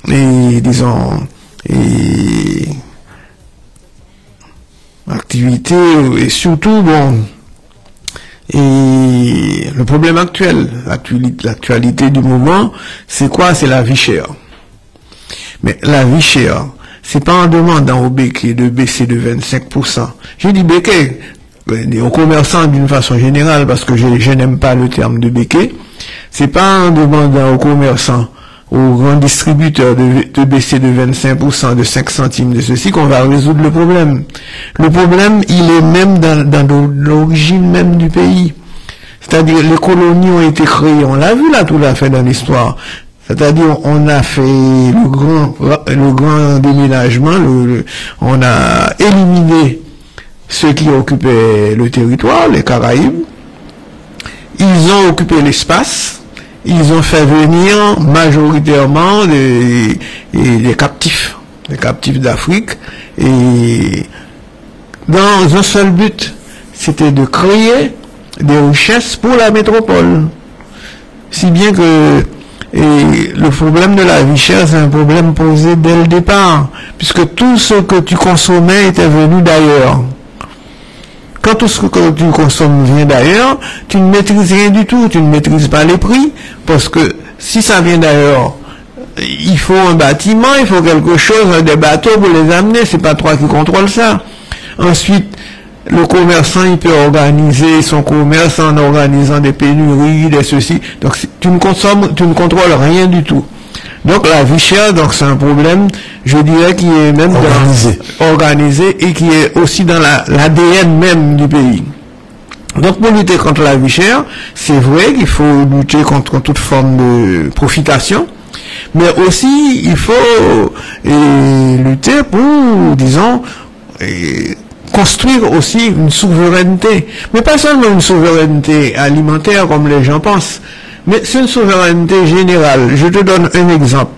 et disons, activité, et surtout, bon, et le problème actuel, l'actualité du moment, c'est quoi? C'est la vie chère. Mais la vie chère, c'est pas en demandant au béquet de baisser de 25%. J'ai dit béquet, aux commerçants d'une façon générale, parce que je n'aime pas le terme de béquet. C'est pas en demandant aux commerçants, aux grands distributeurs de baisser de 25%, de 5 centimes de ceci qu'on va résoudre le problème. Le problème, il est même dans l'origine même du pays. C'est-à-dire, les colonies ont été créées, on l'a vu là tout à fait dans l'histoire. C'est-à-dire, on a fait le grand déménagement, on a éliminé ceux qui occupaient le territoire, les Caraïbes. Ils ont occupé l'espace. Ils ont fait venir majoritairement les captifs d'Afrique, et dans un seul but, c'était de créer des richesses pour la métropole. Si bien que le problème de la vie chère, c'est un problème posé dès le départ, puisque tout ce que tu consommais était venu d'ailleurs. Quand tout ce que tu consommes vient d'ailleurs, tu ne maîtrises rien du tout, tu ne maîtrises pas les prix, parce que si ça vient d'ailleurs, il faut un bâtiment, il faut quelque chose, des bateaux pour les amener, c'est pas toi qui contrôle ça. Ensuite, le commerçant, il peut organiser son commerce en organisant des pénuries, des ceci. Donc, tu ne contrôles rien du tout. Donc, la vie chère, donc, c'est un problème, je dirais, qui est même organisé et qui est aussi dans l'ADN même du pays. Donc, pour lutter contre la vie chère, c'est vrai qu'il faut lutter contre toute forme de profitation, mais aussi, il faut lutter pour, disons, construire aussi une souveraineté. Mais pas seulement une souveraineté alimentaire, comme les gens pensent, mais c'est une souveraineté générale. Je te donne un exemple.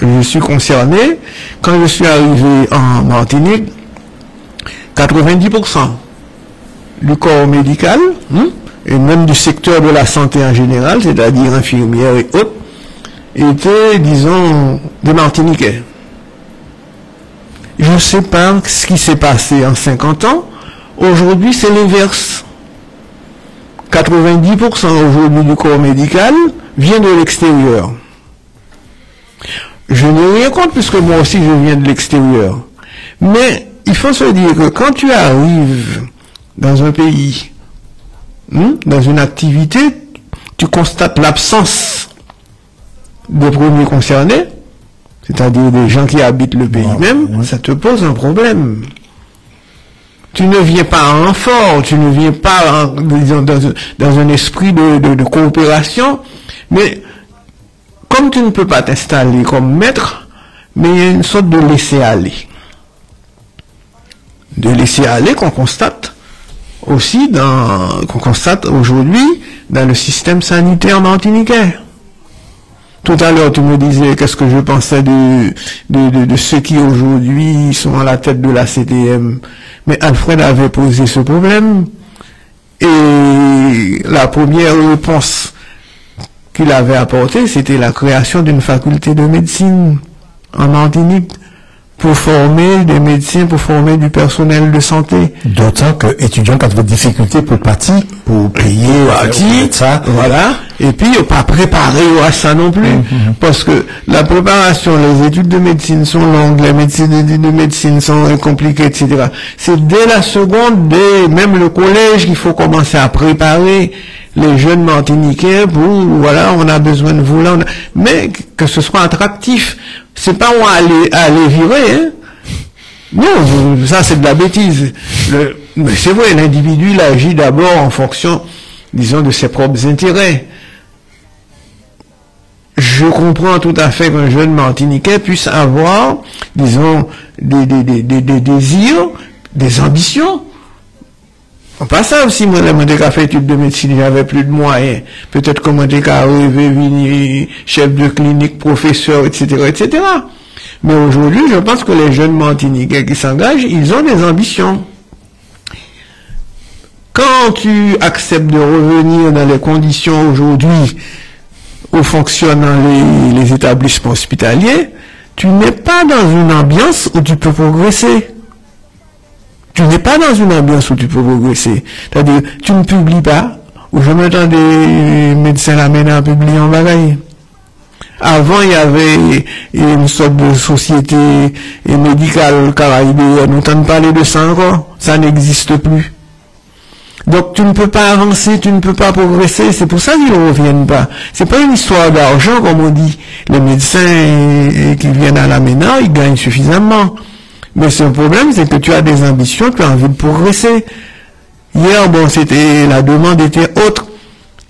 Je suis concerné. Quand je suis arrivé en Martinique, 90% du corps médical et même du secteur de la santé en général, c'est-à-dire infirmières et autres, étaient, disons, des Martiniquais. Je ne sais pas ce qui s'est passé en 50 ans. Aujourd'hui, c'est l'inverse. 90% aujourd'hui du corps médical vient de l'extérieur. Je n'ai rien contre puisque moi aussi je viens de l'extérieur. Mais il faut se dire que quand tu arrives dans un pays, dans une activité, tu constates l'absence des premiers concernés, c'est-à-dire des gens qui habitent le pays même, ça te pose un problème. Tu ne viens pas en renfort, tu ne viens pas dans un esprit de coopération, mais comme tu ne peux pas t'installer comme maître, mais il y a une sorte de laisser-aller. De laisser-aller qu'on constate aussi qu'on constate aujourd'hui dans le système sanitaire martiniquais. Tout à l'heure, tu me disais qu'est-ce que je pensais de ceux qui aujourd'hui sont à la tête de la CTM. Mais Alfred avait posé ce problème et la première réponse qu'il avait apportée, c'était la création d'une faculté de médecine en Martinique pour former des médecins, pour former du personnel de santé.
D'autant que étudiants qui ont des difficultés pour partir, pour payer,
ça, voilà. Et puis, ils pas préparé à ça non plus. Parce que la préparation, les études de médecine sont longues, les études de médecine sont compliquées, etc. C'est dès la seconde, dès même le collège qu'il faut commencer à préparer les jeunes Martiniquais pour, voilà, on a besoin de vous là, mais que ce soit attractif. C'est pas on aller virer, hein. Non, ça c'est de la bêtise. Mais c'est vrai, l'individu, il agit d'abord en fonction, disons, de ses propres intérêts. Je comprends tout à fait qu'un jeune Martiniquais puisse avoir, disons, des désirs, des ambitions. Pas ça aussi, moi, j'ai fait études de médecine, j'avais plus de moyens. Peut-être comment j'ai arrivé, venir chef de clinique, professeur, etc., etc. Mais aujourd'hui, je pense que les jeunes Martiniquais qui s'engagent, ils ont des ambitions. Quand tu acceptes de revenir dans les conditions aujourd'hui où fonctionnent les établissements hospitaliers, tu n'es pas dans une ambiance où tu peux progresser. Tu n'es pas dans une ambiance où tu peux progresser. C'est-à-dire, tu ne publies pas. Ou je m'entends des médecins là maintenant publier en bagaille. Avant, il y avait une sorte de société médicale caraïbéenne. On n'entend parler de ça encore. Ça n'existe plus. Donc, tu ne peux pas avancer, tu ne peux pas progresser. C'est pour ça qu'ils ne reviennent pas. C'est pas une histoire d'argent, comme on dit. Les médecins qui viennent à la MENA, ils gagnent suffisamment. Mais ce problème, c'est que tu as des ambitions, tu as envie de progresser. Hier, bon, la demande était autre.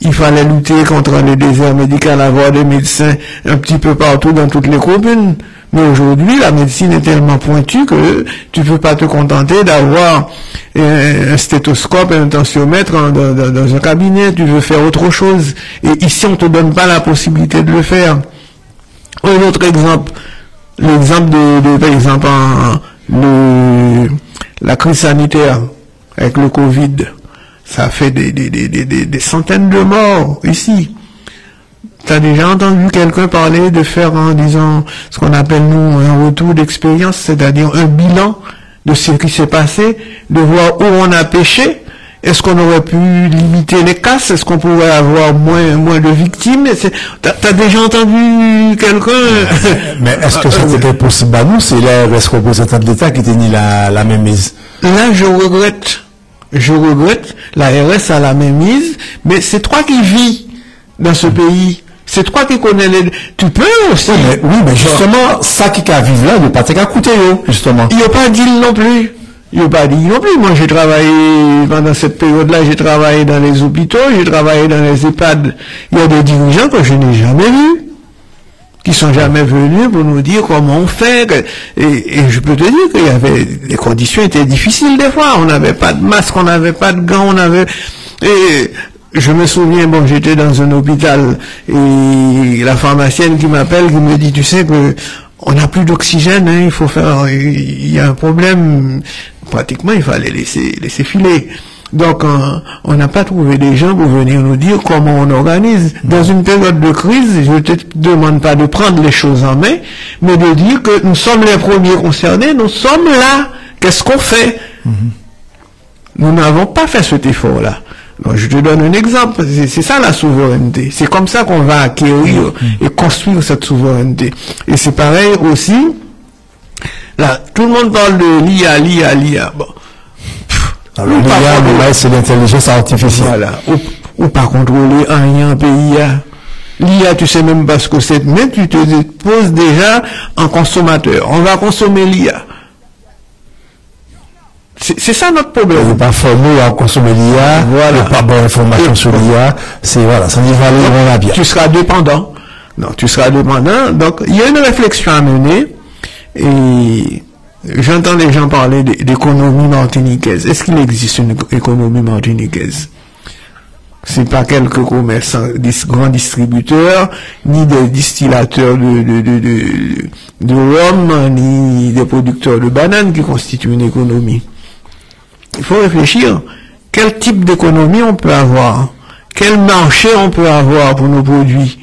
Il fallait lutter contre le désert médical, avoir des médecins un petit peu partout dans toutes les communes. Mais aujourd'hui, la médecine est tellement pointue que tu peux pas te contenter d'avoir un stéthoscope, un tensiomètre dans un cabinet. Tu veux faire autre chose. Et ici, on te donne pas la possibilité de le faire. Un autre exemple. L'exemple par exemple, la crise sanitaire avec le Covid, ça a fait des centaines de morts ici. Tu as déjà entendu quelqu'un parler de faire, disons, ce qu'on appelle nous un retour d'expérience, c'est-à-dire un bilan de ce qui s'est passé, de voir où on a péché. Est-ce qu'on aurait pu limiter les casses? Est-ce qu'on pourrait avoir moins de victimes? T'as déjà entendu quelqu'un?
Mais est-ce que c'était possible à nous? C'est les représentants de l'État qui tenaient la même mise.
Là, je regrette. La RS a la même mise, mais c'est toi qui vis dans ce pays. C'est toi qui connais tu peux aussi.
Oui, mais justement, ça qui vivre là, ne pas te coûter, justement.
Il n'y a pas de deal non plus. Il n'y a pas dit non plus. Moi, j'ai travaillé, pendant cette période-là, j'ai travaillé dans les hôpitaux, j'ai travaillé dans les EHPAD. Il y a des dirigeants que je n'ai jamais vus, qui sont jamais venus pour nous dire comment on fait. Et je peux te dire qu'il y avait, les conditions étaient difficiles des fois. On n'avait pas de masque, on n'avait pas de gants, et je me souviens, bon, j'étais dans un hôpital, et la pharmacienne qui m'appelle, qui me dit, tu sais que, on n'a plus d'oxygène, il y a un problème. Pratiquement, il fallait laisser filer. Donc, on n'a pas trouvé des gens pour venir nous dire comment on organise. Dans une période de crise, je ne te demande pas de prendre les choses en main, mais de dire que nous sommes les premiers concernés, nous sommes là. Qu'est-ce qu'on fait? Nous n'avons pas fait cet effort-là. Donc, je te donne un exemple. C'est ça la souveraineté. C'est comme ça qu'on va acquérir et construire cette souveraineté. Et c'est pareil aussi. Là, tout le monde parle de l'IA. Bon.
Alors, l'IA, c'est l'intelligence artificielle.
Voilà. Ou pas contrôler rien en pays. L'IA, tu sais même pas ce que c'est, mais tu te poses déjà en consommateur. On va consommer l'IA. C'est ça notre problème.
On n'est pas formé à consommer l'IA, voilà. Il n'y a pas bonne information sur l'IA. C'est voilà, ça n'y va pas bien.
Tu seras dépendant. Non, tu seras dépendant. Donc, il y a une réflexion à mener. Et j'entends les gens parler d'économie martiniquaise. Est-ce qu'il existe une économie martiniquaise? C'est pas quelques commerçants, grands distributeurs, ni des distillateurs de rhum, ni des producteurs de bananes qui constituent une économie. Il faut réfléchir. Quel type d'économie on peut avoir? Quel marché on peut avoir pour nos produits?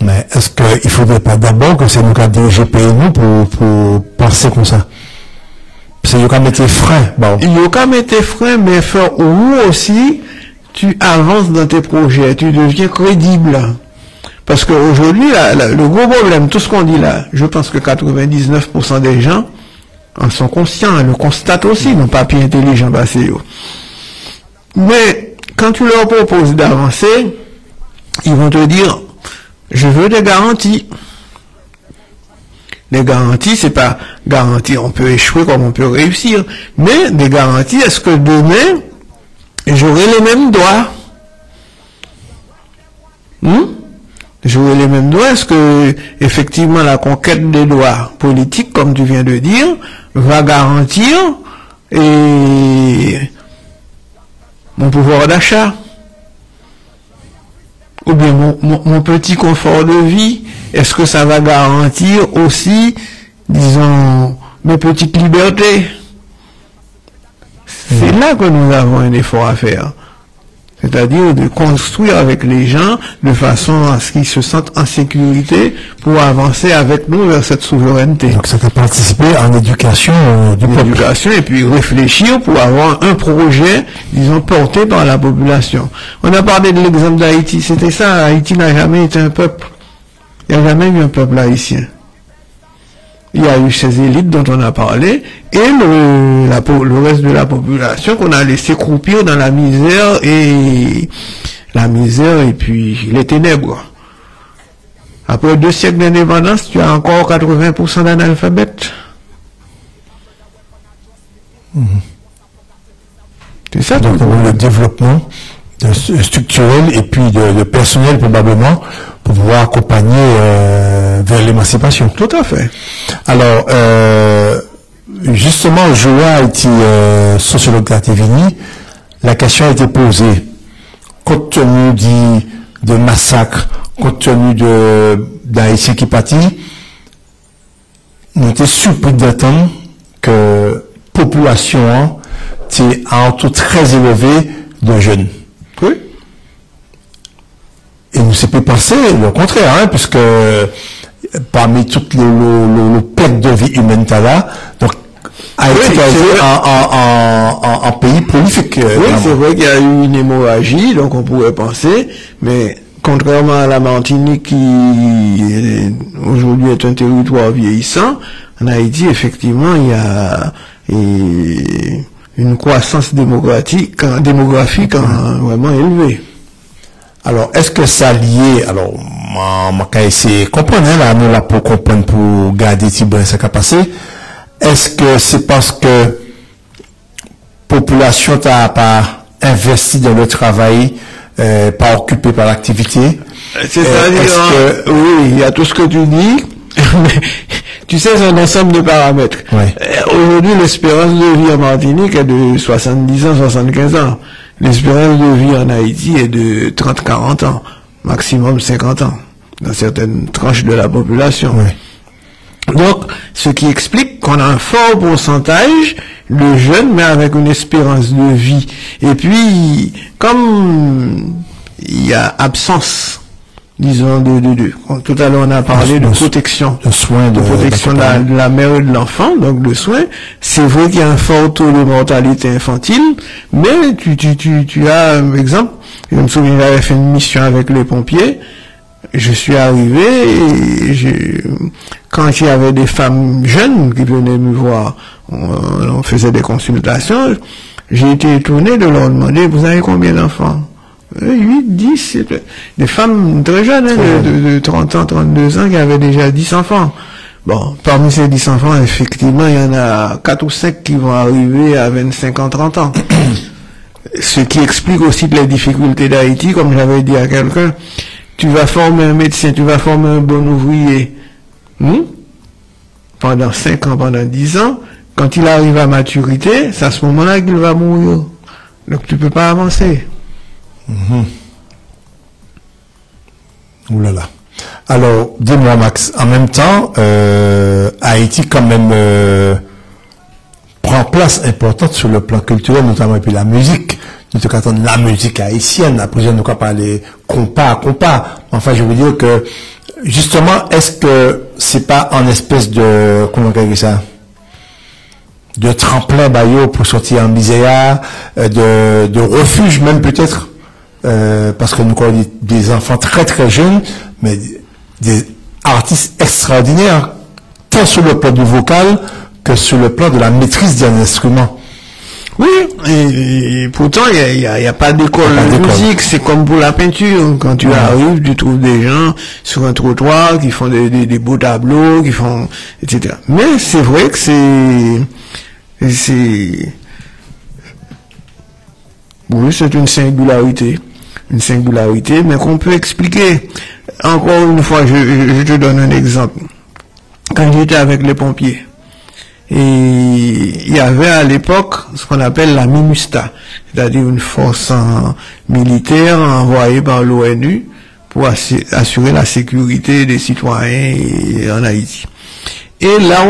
Mais est-ce qu'il ne faudrait pas d'abord que c'est nous qui dirigeons nous pour penser comme ça? Parce qu'il y a qu'à mettre frein. Bon.
Il y a qu'à mettre frein, mais faire où aussi tu avances dans tes projets, tu deviens crédible. Parce qu'aujourd'hui, le gros problème, tout ce qu'on dit là, je pense que 99% des gens en sont conscients, le constatent aussi, nos papiers intelligents passés. Mais quand tu leur proposes d'avancer, ils vont te dire, je veux des garanties. Les garanties, c'est pas garantie, on peut échouer comme on peut réussir. Mais des garanties, est-ce que demain, j'aurai les mêmes droits? J'aurai les mêmes droits? Est-ce que, effectivement, la conquête des droits politiques, comme tu viens de dire, va garantir mon pouvoir d'achat? Ou bien mon petit confort de vie, est-ce que ça va garantir aussi, disons, mes petites libertés? C'est là que nous avons un effort à faire. C'est-à-dire de construire avec les gens de façon à ce qu'ils se sentent en sécurité pour avancer avec nous vers cette souveraineté.
Donc ça peut participer en éducation du peuple.
Éducation et puis réfléchir pour avoir un projet, disons, porté par la population. On a parlé de l'exemple d'Haïti, c'était ça, Haïti n'a jamais été un peuple. Il n'y a jamais eu un peuple haïtien. Il y a eu ces élites dont on a parlé et le reste de la population qu'on a laissé croupir dans la misère et puis les ténèbres. Après 2 siècles d'indépendance, tu as encore 80% d'analphabètes. C'est ça.
Donc le développement structurel et puis de personnel probablement pour pouvoir accompagner vers l'émancipation.
Tout à fait.
Alors, justement, Joa Haïti, sociologue de la TVNI, la question a été posée. Compte tenu de massacres, compte tenu d'Haïtiens qui pâtissent, nous étions surpris d'entendre que la population est en tout très élevée de jeunes.
Oui.
Et nous s'est pas pensé le contraire, hein, puisque parmi toutes les pertes de vie humaine là, donc Haïti est en pays prolifique.
Oui, c'est vrai qu'il y a eu une hémorragie, donc on pourrait penser, mais contrairement à la Martinique qui aujourd'hui est un territoire vieillissant, en Haïti effectivement il y a une croissance démographique vraiment élevée.
Alors, est-ce que ça lié, alors, je vais essayer de comprendre, là, nous, là, pour comprendre, pour garder Tibrin, ce qui a passé. Est-ce que c'est parce que la population n'a pas investi dans le travail, pas occupé par l'activité?
C'est-à-dire, oui, il y a tout ce que tu dis, mais tu sais, c'est un ensemble de paramètres.
Ouais.
Aujourd'hui, l'espérance de vie en Martinique est de 70 ans, 75 ans. L'espérance de vie en Haïti est de 30-40 ans, maximum 50 ans, dans certaines tranches de la population.
Ouais.
Donc, ce qui explique qu'on a un fort pourcentage de jeunes, mais avec une espérance de vie. Et puis, comme il y a absence, disons, tout à l'heure on a parlé de protection,
de soins,
de protection de la mère et de l'enfant, donc de soins. C'est vrai qu'il y a un fort taux de mortalité infantile, mais tu as un exemple. Je me souviens, j'avais fait une mission avec les pompiers. Je suis arrivé et quand il y avait des femmes jeunes qui venaient me voir, on faisait des consultations, j'ai été étonné de leur demander, vous avez combien d'enfants? 8, 10, des femmes très jeunes, hein, de 30 ans, 32 ans, qui avaient déjà 10 enfants. Bon, parmi ces 10 enfants, effectivement, il y en a 4 ou 5 qui vont arriver à 25 ans, 30 ans. Ce qui explique aussi les difficultés d'Haïti, comme j'avais dit à quelqu'un. Tu vas former un médecin, tu vas former un bon ouvrier pendant 5 ans, pendant 10 ans. Quand il arrive à maturité, c'est à ce moment-là qu'il va mourir. Donc tu peux pas avancer.
Ouh là là. Alors, dis-moi Max, en même temps, Haïti quand même prend place importante sur le plan culturel, notamment et puis la musique. Nous te attendons la musique haïtienne. Après, nous pas parler compas. Enfin, je veux dire que, justement, est-ce que c'est pas en espèce de, comment on dit ça, de tremplin baillot pour sortir en misère, de refuge même peut-être, parce que nous avons des enfants très très jeunes, mais des artistes extraordinaires, tant sur le plan du vocal que sur le plan de la maîtrise d'un instrument.
Oui, et pourtant, il y a pas d'école de musique, c'est comme pour la peinture. Quand tu arrives, tu trouves des gens sur un trottoir qui font des beaux tableaux, qui font, etc. Mais c'est vrai que oui, c'est une singularité, mais qu'on peut expliquer. Encore une fois, je te donne un exemple. Quand j'étais avec les pompiers, et il y avait à l'époque ce qu'on appelle la MINUSTA, c'est-à-dire une force militaire envoyée par l'ONU pour assurer la sécurité des citoyens en Haïti. Et là où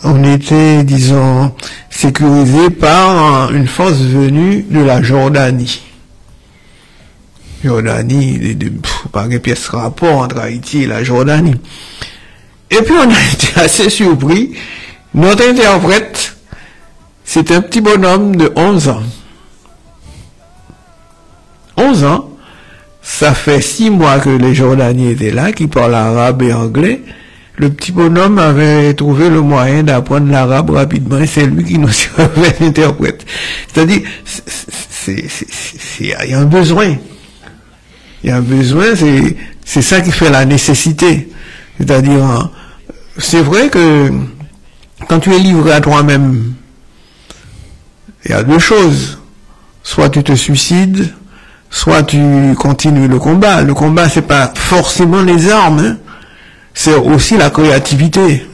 on était, disons, sécurisé par une force venue de la Jordanie. Pas de pièce rapport entre Haïti et la Jordanie. Et puis on a été assez surpris. Notre interprète, c'est un petit bonhomme de 11 ans. 11 ans, ça fait 6 mois que les Jordaniens étaient là, qui parlent arabe et anglais. Le petit bonhomme avait trouvé le moyen d'apprendre l'arabe rapidement et c'est lui qui nous servait l'interprète. C'est-à-dire, il y a un besoin. Il y a un besoin, c'est ça qui fait la nécessité. C'est-à-dire, c'est vrai que quand tu es livré à toi-même, il y a deux choses. Soit tu te suicides, soit tu continues le combat. Le combat, c'est pas forcément les armes, hein. C'est aussi la créativité.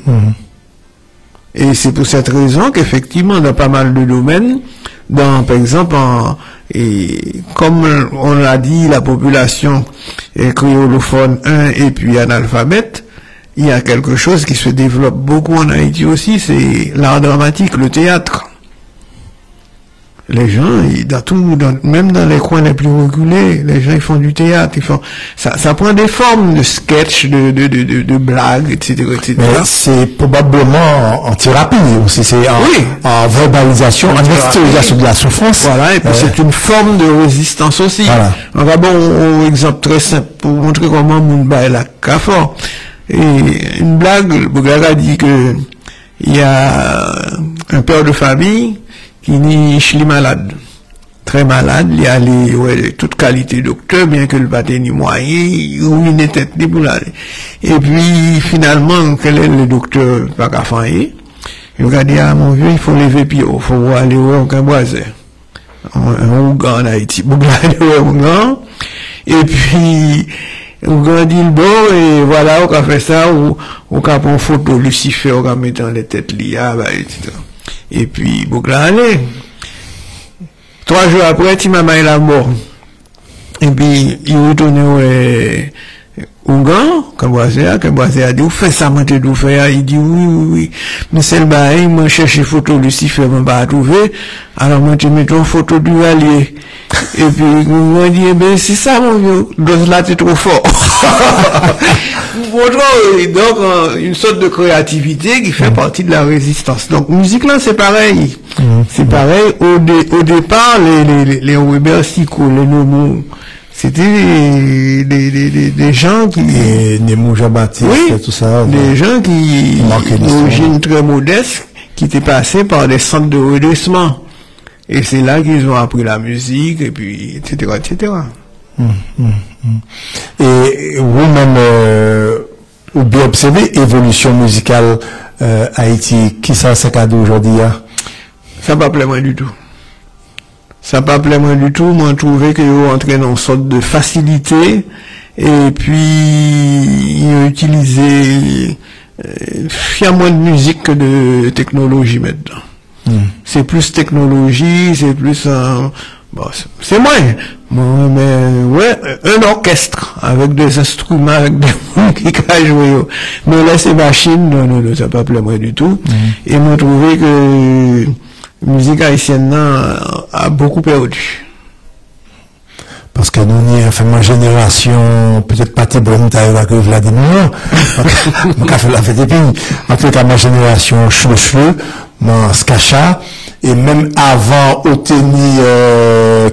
Et c'est pour cette raison qu'effectivement, dans pas mal de domaines, par exemple, comme on l'a dit, la population est créolophone 1 et puis analphabète, il y a quelque chose qui se développe beaucoup en Haïti aussi, c'est l'art dramatique, le théâtre. Les gens, même dans les coins les plus reculés, les gens ils font du théâtre, ça prend des formes de sketch, de blagues, etc., etc.
Mais c'est probablement en thérapie aussi, c'est en verbalisation, en extériorisation de la souffrance.
Voilà, et puis c'est une forme de résistance aussi. Voilà. On va un exemple très simple pour montrer comment Mounba est la CAFOR. Et une blague, le Bougara dit que il y a un père de famille qui est malade, très malade, il y a toute qualité docteur, bien que le bâté ni moyen, il ruine tête pour l'aller. Et puis, finalement, quel est le docteur, pas qu'à faire, il a dit, ah, mon vieux, il faut lever pied, il faut aller au Ougan-Boisé. Un Ougan en Haïti, Ougan, et puis, Ougan dit le bon, et voilà, on a fait ça, on a pris une photo Lucifer, on a mis dans les têtes liées, etc. Et puis, Bougla allait. 3 jours après, Timama est la mort. Et puis, il retournait Ougan, Kamboazéa dit, ou fait ça, moi, te dou faire, il dit, oui, mais c'est le bail, moi, cherche photo Lucifer, moi, pas trouver, alors moi, tu mets ton photo du Valier, et puis, moi, dit, eh ben, c'est ça, mon vieux, donc là, t'es trop fort. Donc, une sorte de créativité qui fait partie de la résistance. Donc, musique là, c'est pareil. C'est pareil. Au départ, les Robert Sicot, les Nomo, c'était des gens qui...
Et Nemo Jean-Baptiste,
oui,
tout ça.
Des gens qui, d'origine très modeste, qui étaient passés par des centres de redressement. Et c'est là qu'ils ont appris la musique, et puis, etc., etc.
Et vous-même, ou bien observé évolution musicale Haïti, qui ça c'est cadeau aujourd'hui?
Ça pas plaît moi du tout. Ça pas plaît moi du tout. Moi, je trouvais que vous entrez dans une sorte de facilité, et puis ils ont utilisé il y a moins de musique que de technologie maintenant. C'est plus technologie, c'est plus bon, c'est moins. Bon, mais ouais, un orchestre avec des instruments, avec des gens qui peuvent jouer. Mais là, ces machines, non, ça pas plaît moi du tout. Et moi, trouvé que la musique haïtienne a beaucoup perdu.
Parce que nous, on ma génération, peut-être pas très bonne taille que Vladimir, on a fait la fête des pays. En tout cas, ma génération, cheveux, mon skacha, et même avant, au tennis,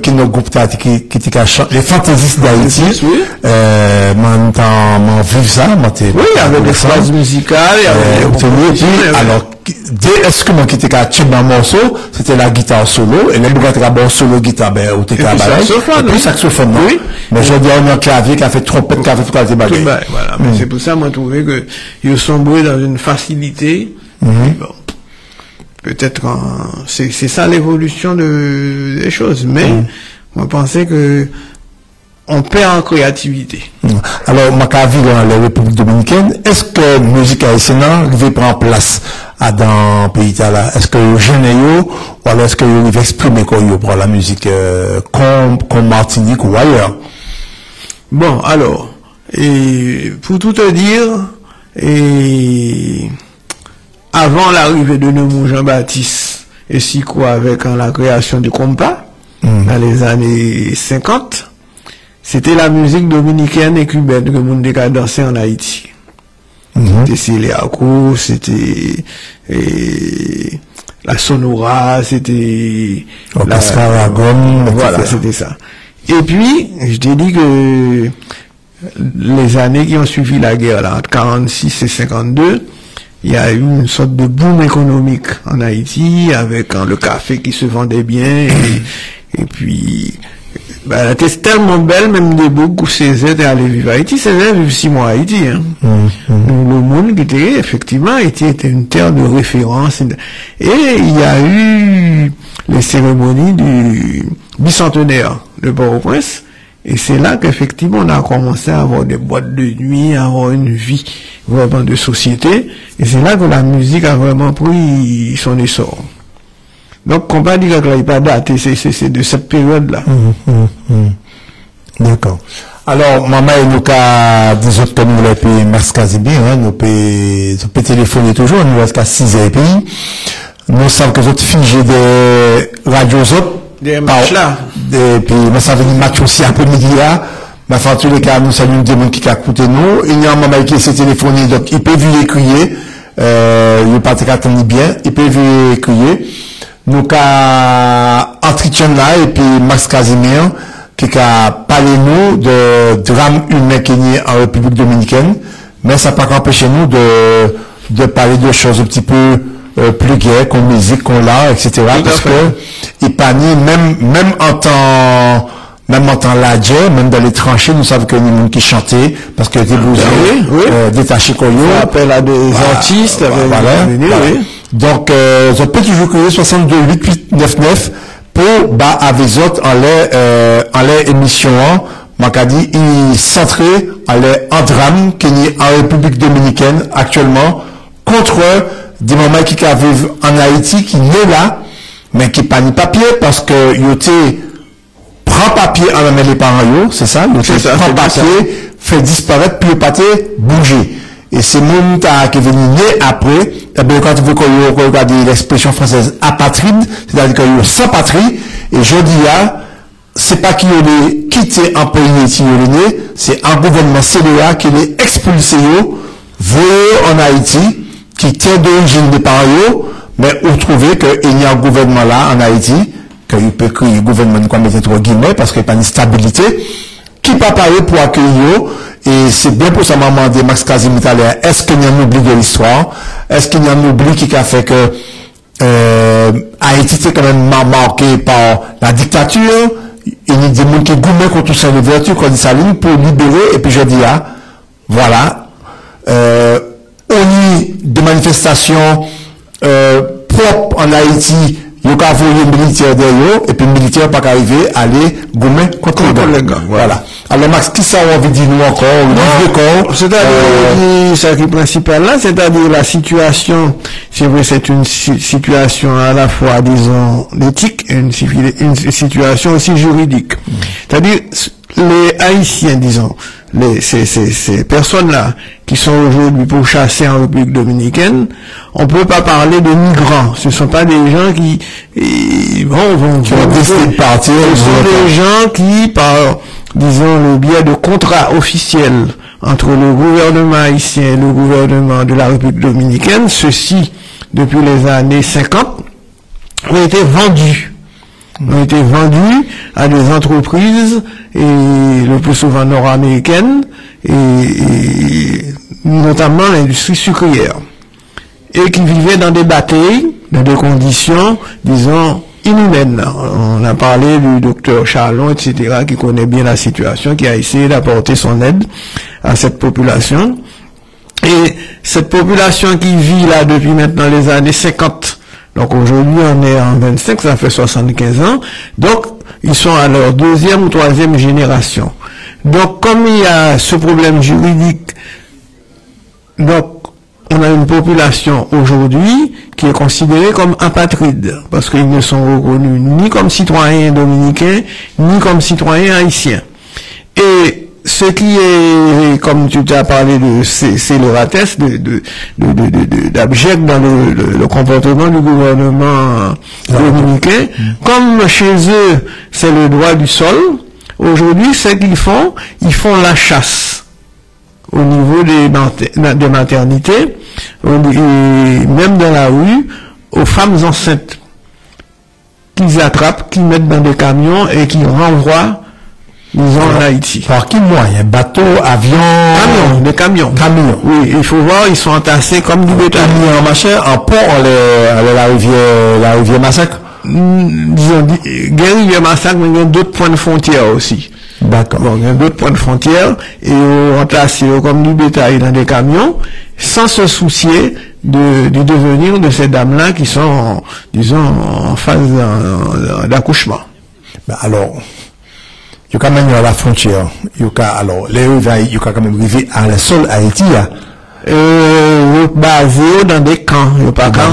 qui nos groupes qui les fantaisistes d'Haïti, m'en vivre ça,
oui, avec des phrases musicales,
alors, des instruments qui étaient qu'à tuer dans morceau, c'était la guitare solo, et les bougatres solo guitare, ben, au plus saxophone, oui. Mais je dis, on a un clavier qui a fait trompette, qui a fait tout le bagages.
Voilà. Mais c'est pour ça, moi, je trouvais que, ils sont sombrés dans une facilité. Bon. Peut-être, c'est ça l'évolution des choses. Mais, on pensait que, on perd en créativité.
Alors, ma vie dans la République dominicaine, est-ce que musique haïtienne va prendre place dans le pays là? Est-ce que le jeune ou alors est-ce que vous va exprimer quoi pour la musique comme Martinique ou ailleurs?
Bon, alors, et pour tout te dire, et avant l'arrivée de Nemo Jean-Baptiste et Sicot avec la création du compas, dans les années 50, c'était la musique dominicaine et cubaine que mon a dansé en Haïti. C'était Céléaco, c'était la Sonora, c'était
la Scaragon,
voilà, c'était ça. Et puis, je t'ai dit que les années qui ont suivi la guerre, là, entre 46 et 52, il y a eu une sorte de boom économique en Haïti, avec le café qui se vendait bien, et puis, ben, elle était tellement belle, même des boucs où Césaire était allé vivre à Haïti. Césaire vivait 6 mois à Haïti, hein. Donc, le monde qui était, effectivement, Haïti était une terre de référence. Et il y a eu les cérémonies du bicentenaire de Port-au-Prince. Et c'est là qu'effectivement, on a commencé à avoir des boîtes de nuit, à avoir une vie vraiment de société. Et c'est là que la musique a vraiment pris son essor. Donc, on va dire que là, il pas daté, c'est de cette période-là.
D'accord. Alors, maman, nous avons des autres comme nous, puis merci quasi bien, hein, nous peut téléphoner toujours, nous restons à 6 heures pays. Nous savons que nous autres figés des radios autres.
Des matchs là.
Et puis, nous savons des matchs aussi après-midi là. Mais en tous les cas, nous saluons des gens qui ont écouté nous. Il y a un maman qui s'est téléphoné, donc il peut venir crier. Il pas attendre bien, il peut venir crier. Nous avons entretien là, et puis Max Casimir, qui a parlé nous de drame humain qui est en République dominicaine, mais ça n'a pas empêché nous de parler de choses un petit peu plus gaies, comme musique, comme l'art, etc. Parce que, il panie, même en temps la guerre, même dans les tranchées, nous savons qu'il y a des gens qui chantaient, parce que des bluesmen, détachés Koyo.
On appelle à des artistes,
oui. Donc, je peux toujours crier 62 8 8 9 9 pour avec autres en les émissions, m'a dit, il centré en drame qui est en République dominicaine actuellement contre des mamans qui vivent en Haïti, qui n'est là, mais qui pas ni papier parce que, prend papier en amener les parents, c'est ça? Prend papier, fait disparaître, puis pas bouger. Et c'est mon tas qui est venu né après, eh bien, quand vous regardez l'expression française apatride, c'est-à-dire qu'il y a sans patrie, et je dis là, c'est pas qu'il est quitté un pays né, c'est un gouvernement CDA qui est expulsé, voué en Haïti, qui tient d'origine des parents, mais vous trouvez qu'il y a un gouvernement là, en Haïti, qu'il peut créer un gouvernement, comme entre guillemets, parce qu'il n'y a pas une stabilité, qui pas parler pour accueillir, et c'est bien pour ça, maman de Max Kazim Italien, est-ce qu'il y a un oubli de l'histoire? Est-ce qu'il y a un oubli qui a fait que, Haïti, c'est quand même marqué par la dictature? Il y a des gens qui gourmet contre tout ça de vertu, qu'on dit ça ligne pour libérer, et puis je dis, ah, voilà, on y des manifestations, propres en Haïti, il y a un militaire derrière, et puis le militaire pas arrivé à aller gommer contre les gars. Voilà. Alors, Max, qui ça on veut dire nous encore?
C'est-à-dire, ce qui est principal là, c'est-à-dire la situation, c'est vrai, c'est une situation à la fois, disons, d'éthique, et une situation aussi juridique. C'est-à-dire, les Haïtiens, disons, ces personnes-là, qui sont aujourd'hui pourchassées en République dominicaine, on peut pas parler de migrants. Ce sont pas des gens qui vont
décider de partir.
Ce sont des gens qui, par, disons, le biais de contrats officiels entre le gouvernement haïtien et le gouvernement de la République dominicaine, ceux-ci, depuis les années 50, ont été vendus à des entreprises, et le plus souvent nord-américaines, et notamment l'industrie sucrière, et qui vivaient dans des batailles, dans des conditions, disons, inhumaines. On a parlé du docteur Charlon, etc., qui connaît bien la situation, qui a essayé d'apporter son aide à cette population. Et cette population qui vit là depuis maintenant les années 50, donc aujourd'hui on est en 25, ça fait 75 ans, donc ils sont à leur deuxième ou troisième génération. Donc comme il y a ce problème juridique, donc on a une population aujourd'hui qui est considérée comme apatride, parce qu'ils ne sont reconnus ni comme citoyens dominicains, ni comme citoyens haïtiens. Et ce qui est, comme tu as parlé de scélératesse, d'abject dans le comportement du gouvernement dominicain, comme chez eux, c'est le droit du sol, aujourd'hui, ce qu'ils font, ils font la chasse au niveau des maternités, et même dans la rue, aux femmes enceintes qu'ils attrapent, qu'ils mettent dans des camions et qui renvoient, disons, en Haïti.
Par qui moyen? Bateau, avion?
Camions, des camions.
Camions.
Oui, il faut voir, ils sont entassés comme du bétail.
En machin, en port, la rivière Massacre?
Disons, rivière Massacre, mais il y a d'autres points de frontière aussi.
D'accord.
Bon, il y a d'autres points de frontière, et on entasse comme du bétail dans des camions, sans se soucier du devenir de ces dames-là qui sont, disons, en phase d'accouchement.
Ben alors, il y a quand même à la frontière, alors, les rivières, il y a quand même arrivé à la sol Haïti,
basé dans des camps, il n'y a pas camp,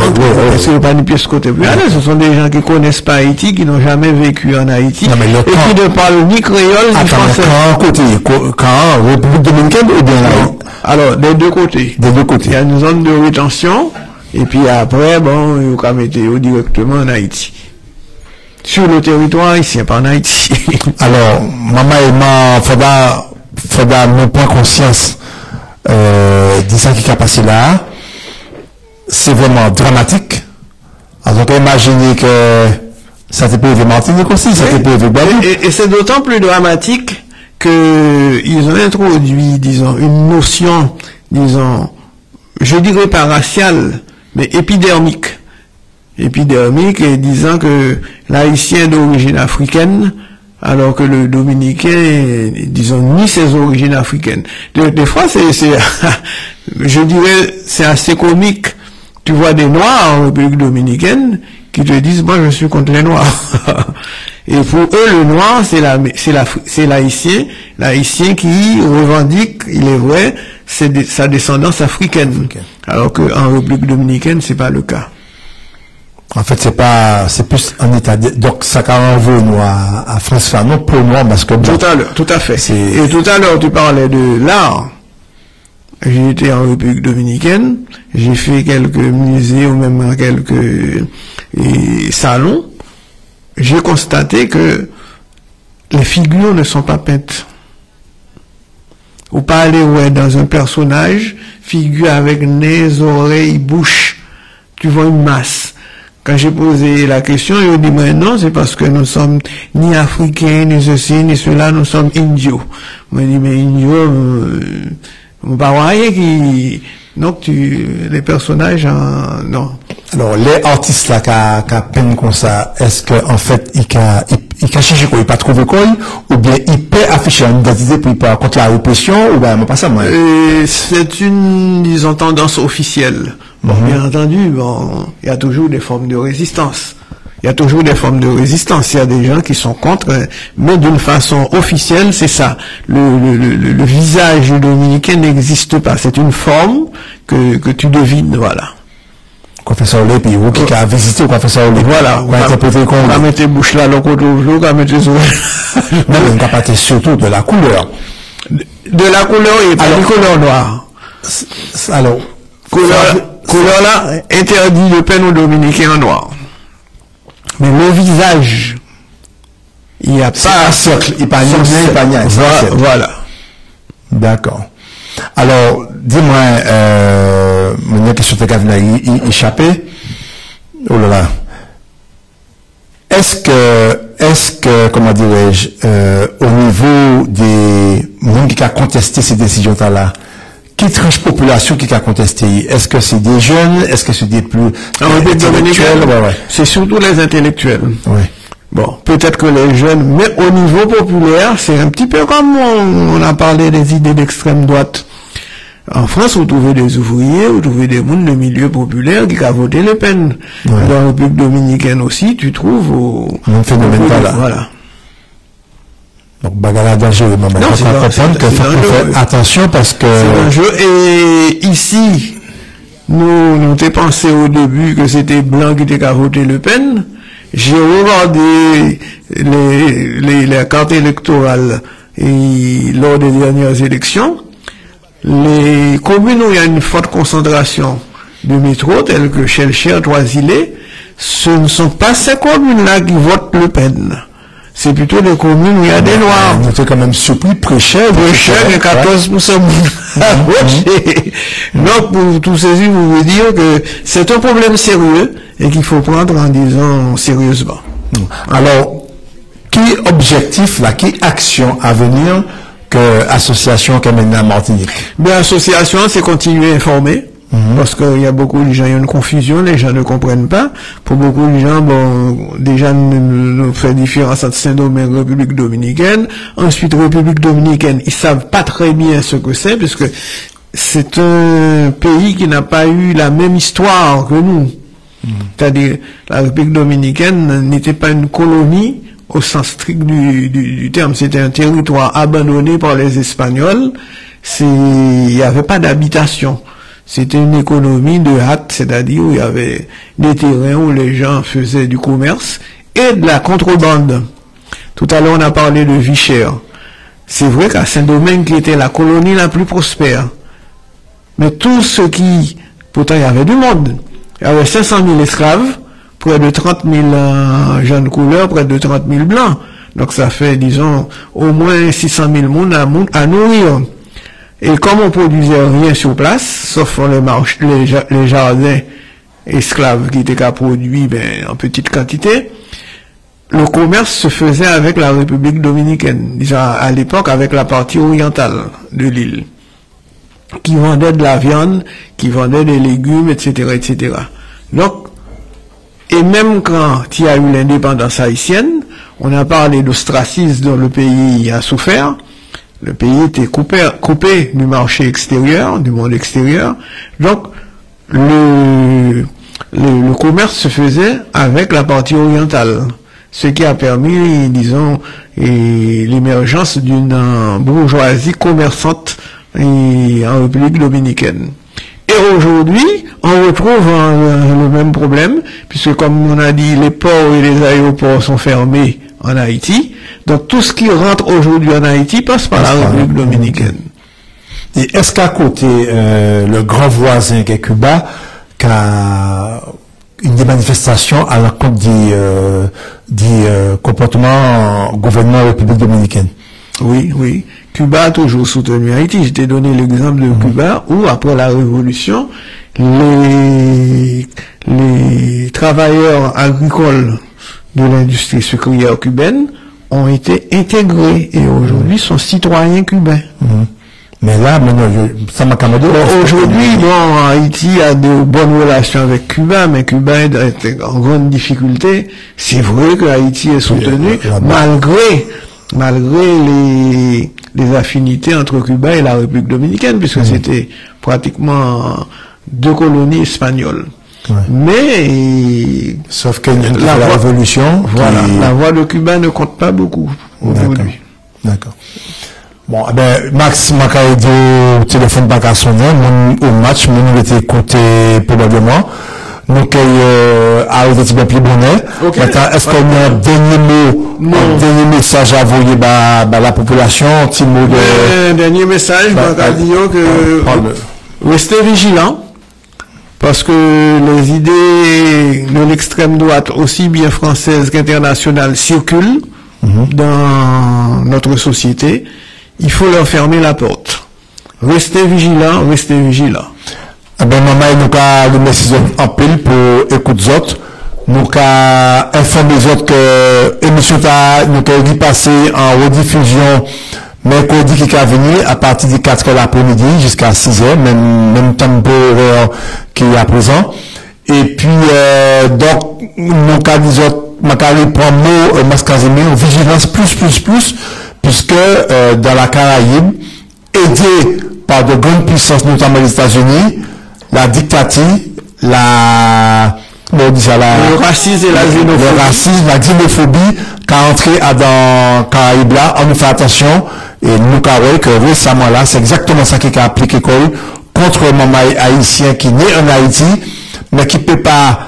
parce qu'il n'y a pas de pièce côté plus. Ce sont des gens qui connaissent pas Haïti, qui n'ont jamais vécu en Haïti, et qui ne parlent ni créole, ni français.
Quand République dominicaine ou bien là?
Alors, des deux côtés.
Des deux côtés.
Il y a une zone de rétention, et puis après, bon, il y a météo directement en Haïti. Sur le territoire haïtien, pas en Haïti.
Alors, maman et moi, faudra nous prendre conscience, de ça qui a passé là. C'est vraiment dramatique. Alors, imaginez que ça t'est pas arrivé Martinique aussi, ça t'est pas arrivé Guadeloupe.
Et c'est d'autant plus dramatique que ils ont introduit, disons, une notion, disons, je dirais pas raciale, mais épidermique, et disant que l'haïtien d'origine africaine, alors que le dominicain, disons, nie ses origines africaines. Des fois, je dirais, c'est assez comique. Tu vois des Noirs en République dominicaine qui te disent, moi, je suis contre les Noirs. Et pour eux, le Noir, c'est l'haïtien qui revendique, il est vrai, sa descendance africaine. Alors qu'en République dominicaine, c'est pas le cas.
En fait, c'est plus un état donc ça a envoyé nous à France Fanon pour nous parce que
tout à l'heure, tout à fait. Et tout à l'heure, tu parlais de l'art. J'ai été en République dominicaine, j'ai fait quelques musées ou même quelques salons. J'ai constaté que les figures ne sont pas peintes. Ou pas aller dans un personnage, figure avec nez, oreilles, bouche. Tu vois une masse. Quand j'ai posé la question, ils ont dit, mais non, c'est parce que nous sommes ni africains, ni ceci, ni cela, nous sommes indios. Moi, je dis, mais indios, on va voir qui, donc les personnages, non.
Alors, les artistes là, qui peignent comme ça, est-ce que, en fait, il cherché quoi, il pas trouvé quoi, ou bien il peut afficher une identité pour pas contre la répression, ou bien, pas ça, moi.
C'est une, disons, tendance officielle. Bon, bien entendu, bon, il y a toujours des formes de résistance. Il y a toujours des formes de résistance. Il y a des gens qui sont contre, mais d'une façon officielle, c'est ça. Le visage dominicain n'existe pas. C'est une forme que tu devines, voilà.
Confesseur Olé, puis vous qui a visité au confesseur Olé.
Voilà. On va mettre bouche là, l'autre côté, on va mettre les oreilles.
Non, on va parler surtout de la couleur.
De la couleur et pas de couleur noire.
Alors,
couleur là, interdit de peine aux Dominicains en noir. Mais le visage, il n'y a pas
un cercle, il n'y a pas un cercle.
Voilà.
D'accord. Alors, dis-moi, mon question de Gavina échappé. Oh là là. Est-ce que, comment dirais-je, au niveau des gens qui ont contesté ces décisions-là, quelle tranche population qui a contesté? Est-ce que c'est des jeunes? Est-ce que c'est des plus
intellectuels? C'est surtout les intellectuels.
Oui.
Bon, peut-être que les jeunes, mais au niveau populaire, c'est un petit peu comme on a parlé des idées d'extrême droite. En France, vous trouvez des ouvriers, vous trouvez des mondes de milieu populaire qui ont voté Le Pen. Ouais. Dans la République dominicaine aussi, tu trouves
un phénomène là.
Voilà.
Donc, bagarre dangereux, maman.
Non,
c'est comprendre que faut faire attention parce que...
C'est dangereux. Et ici, nous t'ai pensé au début que c'était Blanc qui était qu'à voter Le Pen. J'ai regardé les cartes électorales lors des dernières élections. Les communes où il y a une forte concentration de métro, telles que Chelcher, Trois-Îlets, ce ne sont pas ces communes-là qui votent Le Pen. C'est plutôt des communes où il y a des Noirs.
On était quand même surpris, Préchère,
et 14% Donc, pour tout ceci, vous voulez dire que c'est un problème sérieux et qu'il faut prendre en disant sérieusement.
Alors, qui objectif, là, qui action à venir que l'association qui mène à Martinique?
Bien, l'association, c'est continuer à informer. Parce qu'il y a beaucoup de gens, il y a une confusion, les gens ne comprennent pas. Pour beaucoup de gens, bon, déjà, nous fait différence entre Saint-Domingue et République dominicaine. Ensuite, République dominicaine, ils savent pas très bien ce que c'est, puisque c'est un pays qui n'a pas eu la même histoire que nous. C'est-à-dire, la République dominicaine n'était pas une colonie au sens strict du terme. C'était un territoire abandonné par les Espagnols. Il n'y avait pas d'habitation. C'était une économie de hâte, c'est-à-dire où il y avait des terrains où les gens faisaient du commerce et de la contrebande. Tout à l'heure, on a parlé de vie chère. C'est vrai qu'à Saint-Domingue, qui était la colonie la plus prospère, mais tout ce qui... Pourtant, il y avait du monde. Il y avait 500 000 esclaves, près de 30 000 jeunes couleurs, près de 30 000 blancs. Donc ça fait, disons, au moins 600 000 monde à nourrir. Et comme on produisait rien sur place, sauf les jardins esclaves qui étaient qu'à produire en petite quantité, le commerce se faisait avec la République dominicaine, disons à l'époque avec la partie orientale de l'île, qui vendait de la viande, qui vendait des légumes, etc., etc. Donc, et même quand il y a eu l'indépendance haïtienne, on a parlé d'ostracisme dont le pays a souffert. Le pays était coupé du marché extérieur, du monde extérieur. Donc, le commerce se faisait avec la partie orientale. Ce qui a permis, disons, l'émergence d'une bourgeoisie commerçante en République dominicaine. Et aujourd'hui, on retrouve le même problème, puisque comme on a dit, les ports et les aéroports sont fermés en Haïti. Donc tout ce qui rentre aujourd'hui en Haïti passe par la République dominicaine.
Et est-ce qu'à côté, le grand voisin qui est Cuba, qui a une des manifestations à l'encontre du comportement gouvernement de la République dominicaine?
Oui, oui. Cuba a toujours soutenu Haïti. Je t'ai donné l'exemple de Cuba où, après la Révolution, les travailleurs agricoles de l'industrie sucrière cubaine ont été intégrés et aujourd'hui sont citoyens cubains.
Mais là, maintenant, ça m'a camarade.
Aujourd'hui, bon, Haïti a de bonnes relations avec Cuba, mais Cuba est en grande difficulté. C'est vrai que Haïti est soutenu, malgré les affinités entre Cuba et la République dominicaine, puisque c'était pratiquement deux colonies espagnoles.
Ouais.
Mais
sauf que la révolution,
voilà, la voix de Cuba ne compte pas beaucoup aujourd'hui.
D'accord. Bon, ben Max Macaïdo, téléphone pas qu'à sonner, au match, nous était écouté probablement. Nous arrêté un petit peu plus bonnet. Maintenant, est-ce qu'on a un dernier mot, un dernier message à envoyer à la population, un petit mot de...
Un dernier message, dire que restez vigilants. Parce que les idées de l'extrême droite, aussi bien française qu'internationale, circulent dans notre société. Il faut leur fermer la porte. Restez vigilants, restez vigilants.
Eh ben, maman, nous avons le message en pile pour écouter les autres. Nous avons informé les autres que l'émission nous avons passé en rediffusion mercredi qui va venir à partir de 4h l'après-midi jusqu'à 6h, même temps qui est à présent. Et puis, donc, nous avons dit autres, pour un mot, Mascasimir, vigilance plus, puisque, dans la Caraïbe, aidé par de grandes puissances, notamment les États-Unis, la dictature, le
racisme et la xénophobie.
Le racisme, la xénophobie, qui a entré dans Caraïbe là, on nous fait attention, et nous avons que récemment là, c'est exactement ça qui a appliqué contre un maman haïtien qui est né en Haïti, mais qui peut pas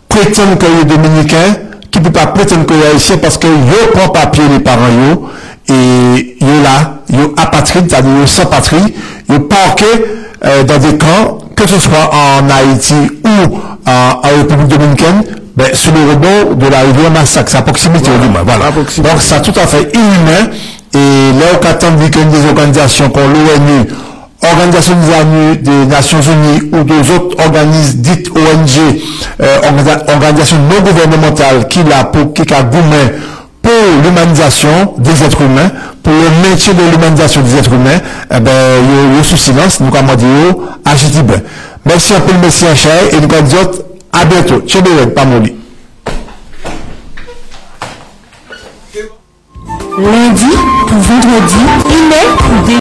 prétendre qu'il est dominicain, qui peut pas prétendre qu'il est haïtien parce que yo prend papier les parents yo, et yo là, yo apatride, c'est-à-dire yo sans patrie, yo parqué, dans des camps, que ce soit en Haïti ou en République dominicaine, ben, sur le rebord de la rivière Massacre, c'est à proximité. Voilà. Donc, c'est tout à fait inhumain. Et là, on attend que des organisations comme l'ONU, Organisation des Nations Unies ou des autres organismes dites ONG, organisations non gouvernementales qui a gourmet pour l'humanisation des êtres humains, pour le maintien de l'humanisation des êtres humains, eh ben, il y a sous silence, nous avons dit, agitez bien. Merci un peu, merci un cher, et nous avons dit, à bientôt. Tchè pas moli.
Lundi pour vendredi, il est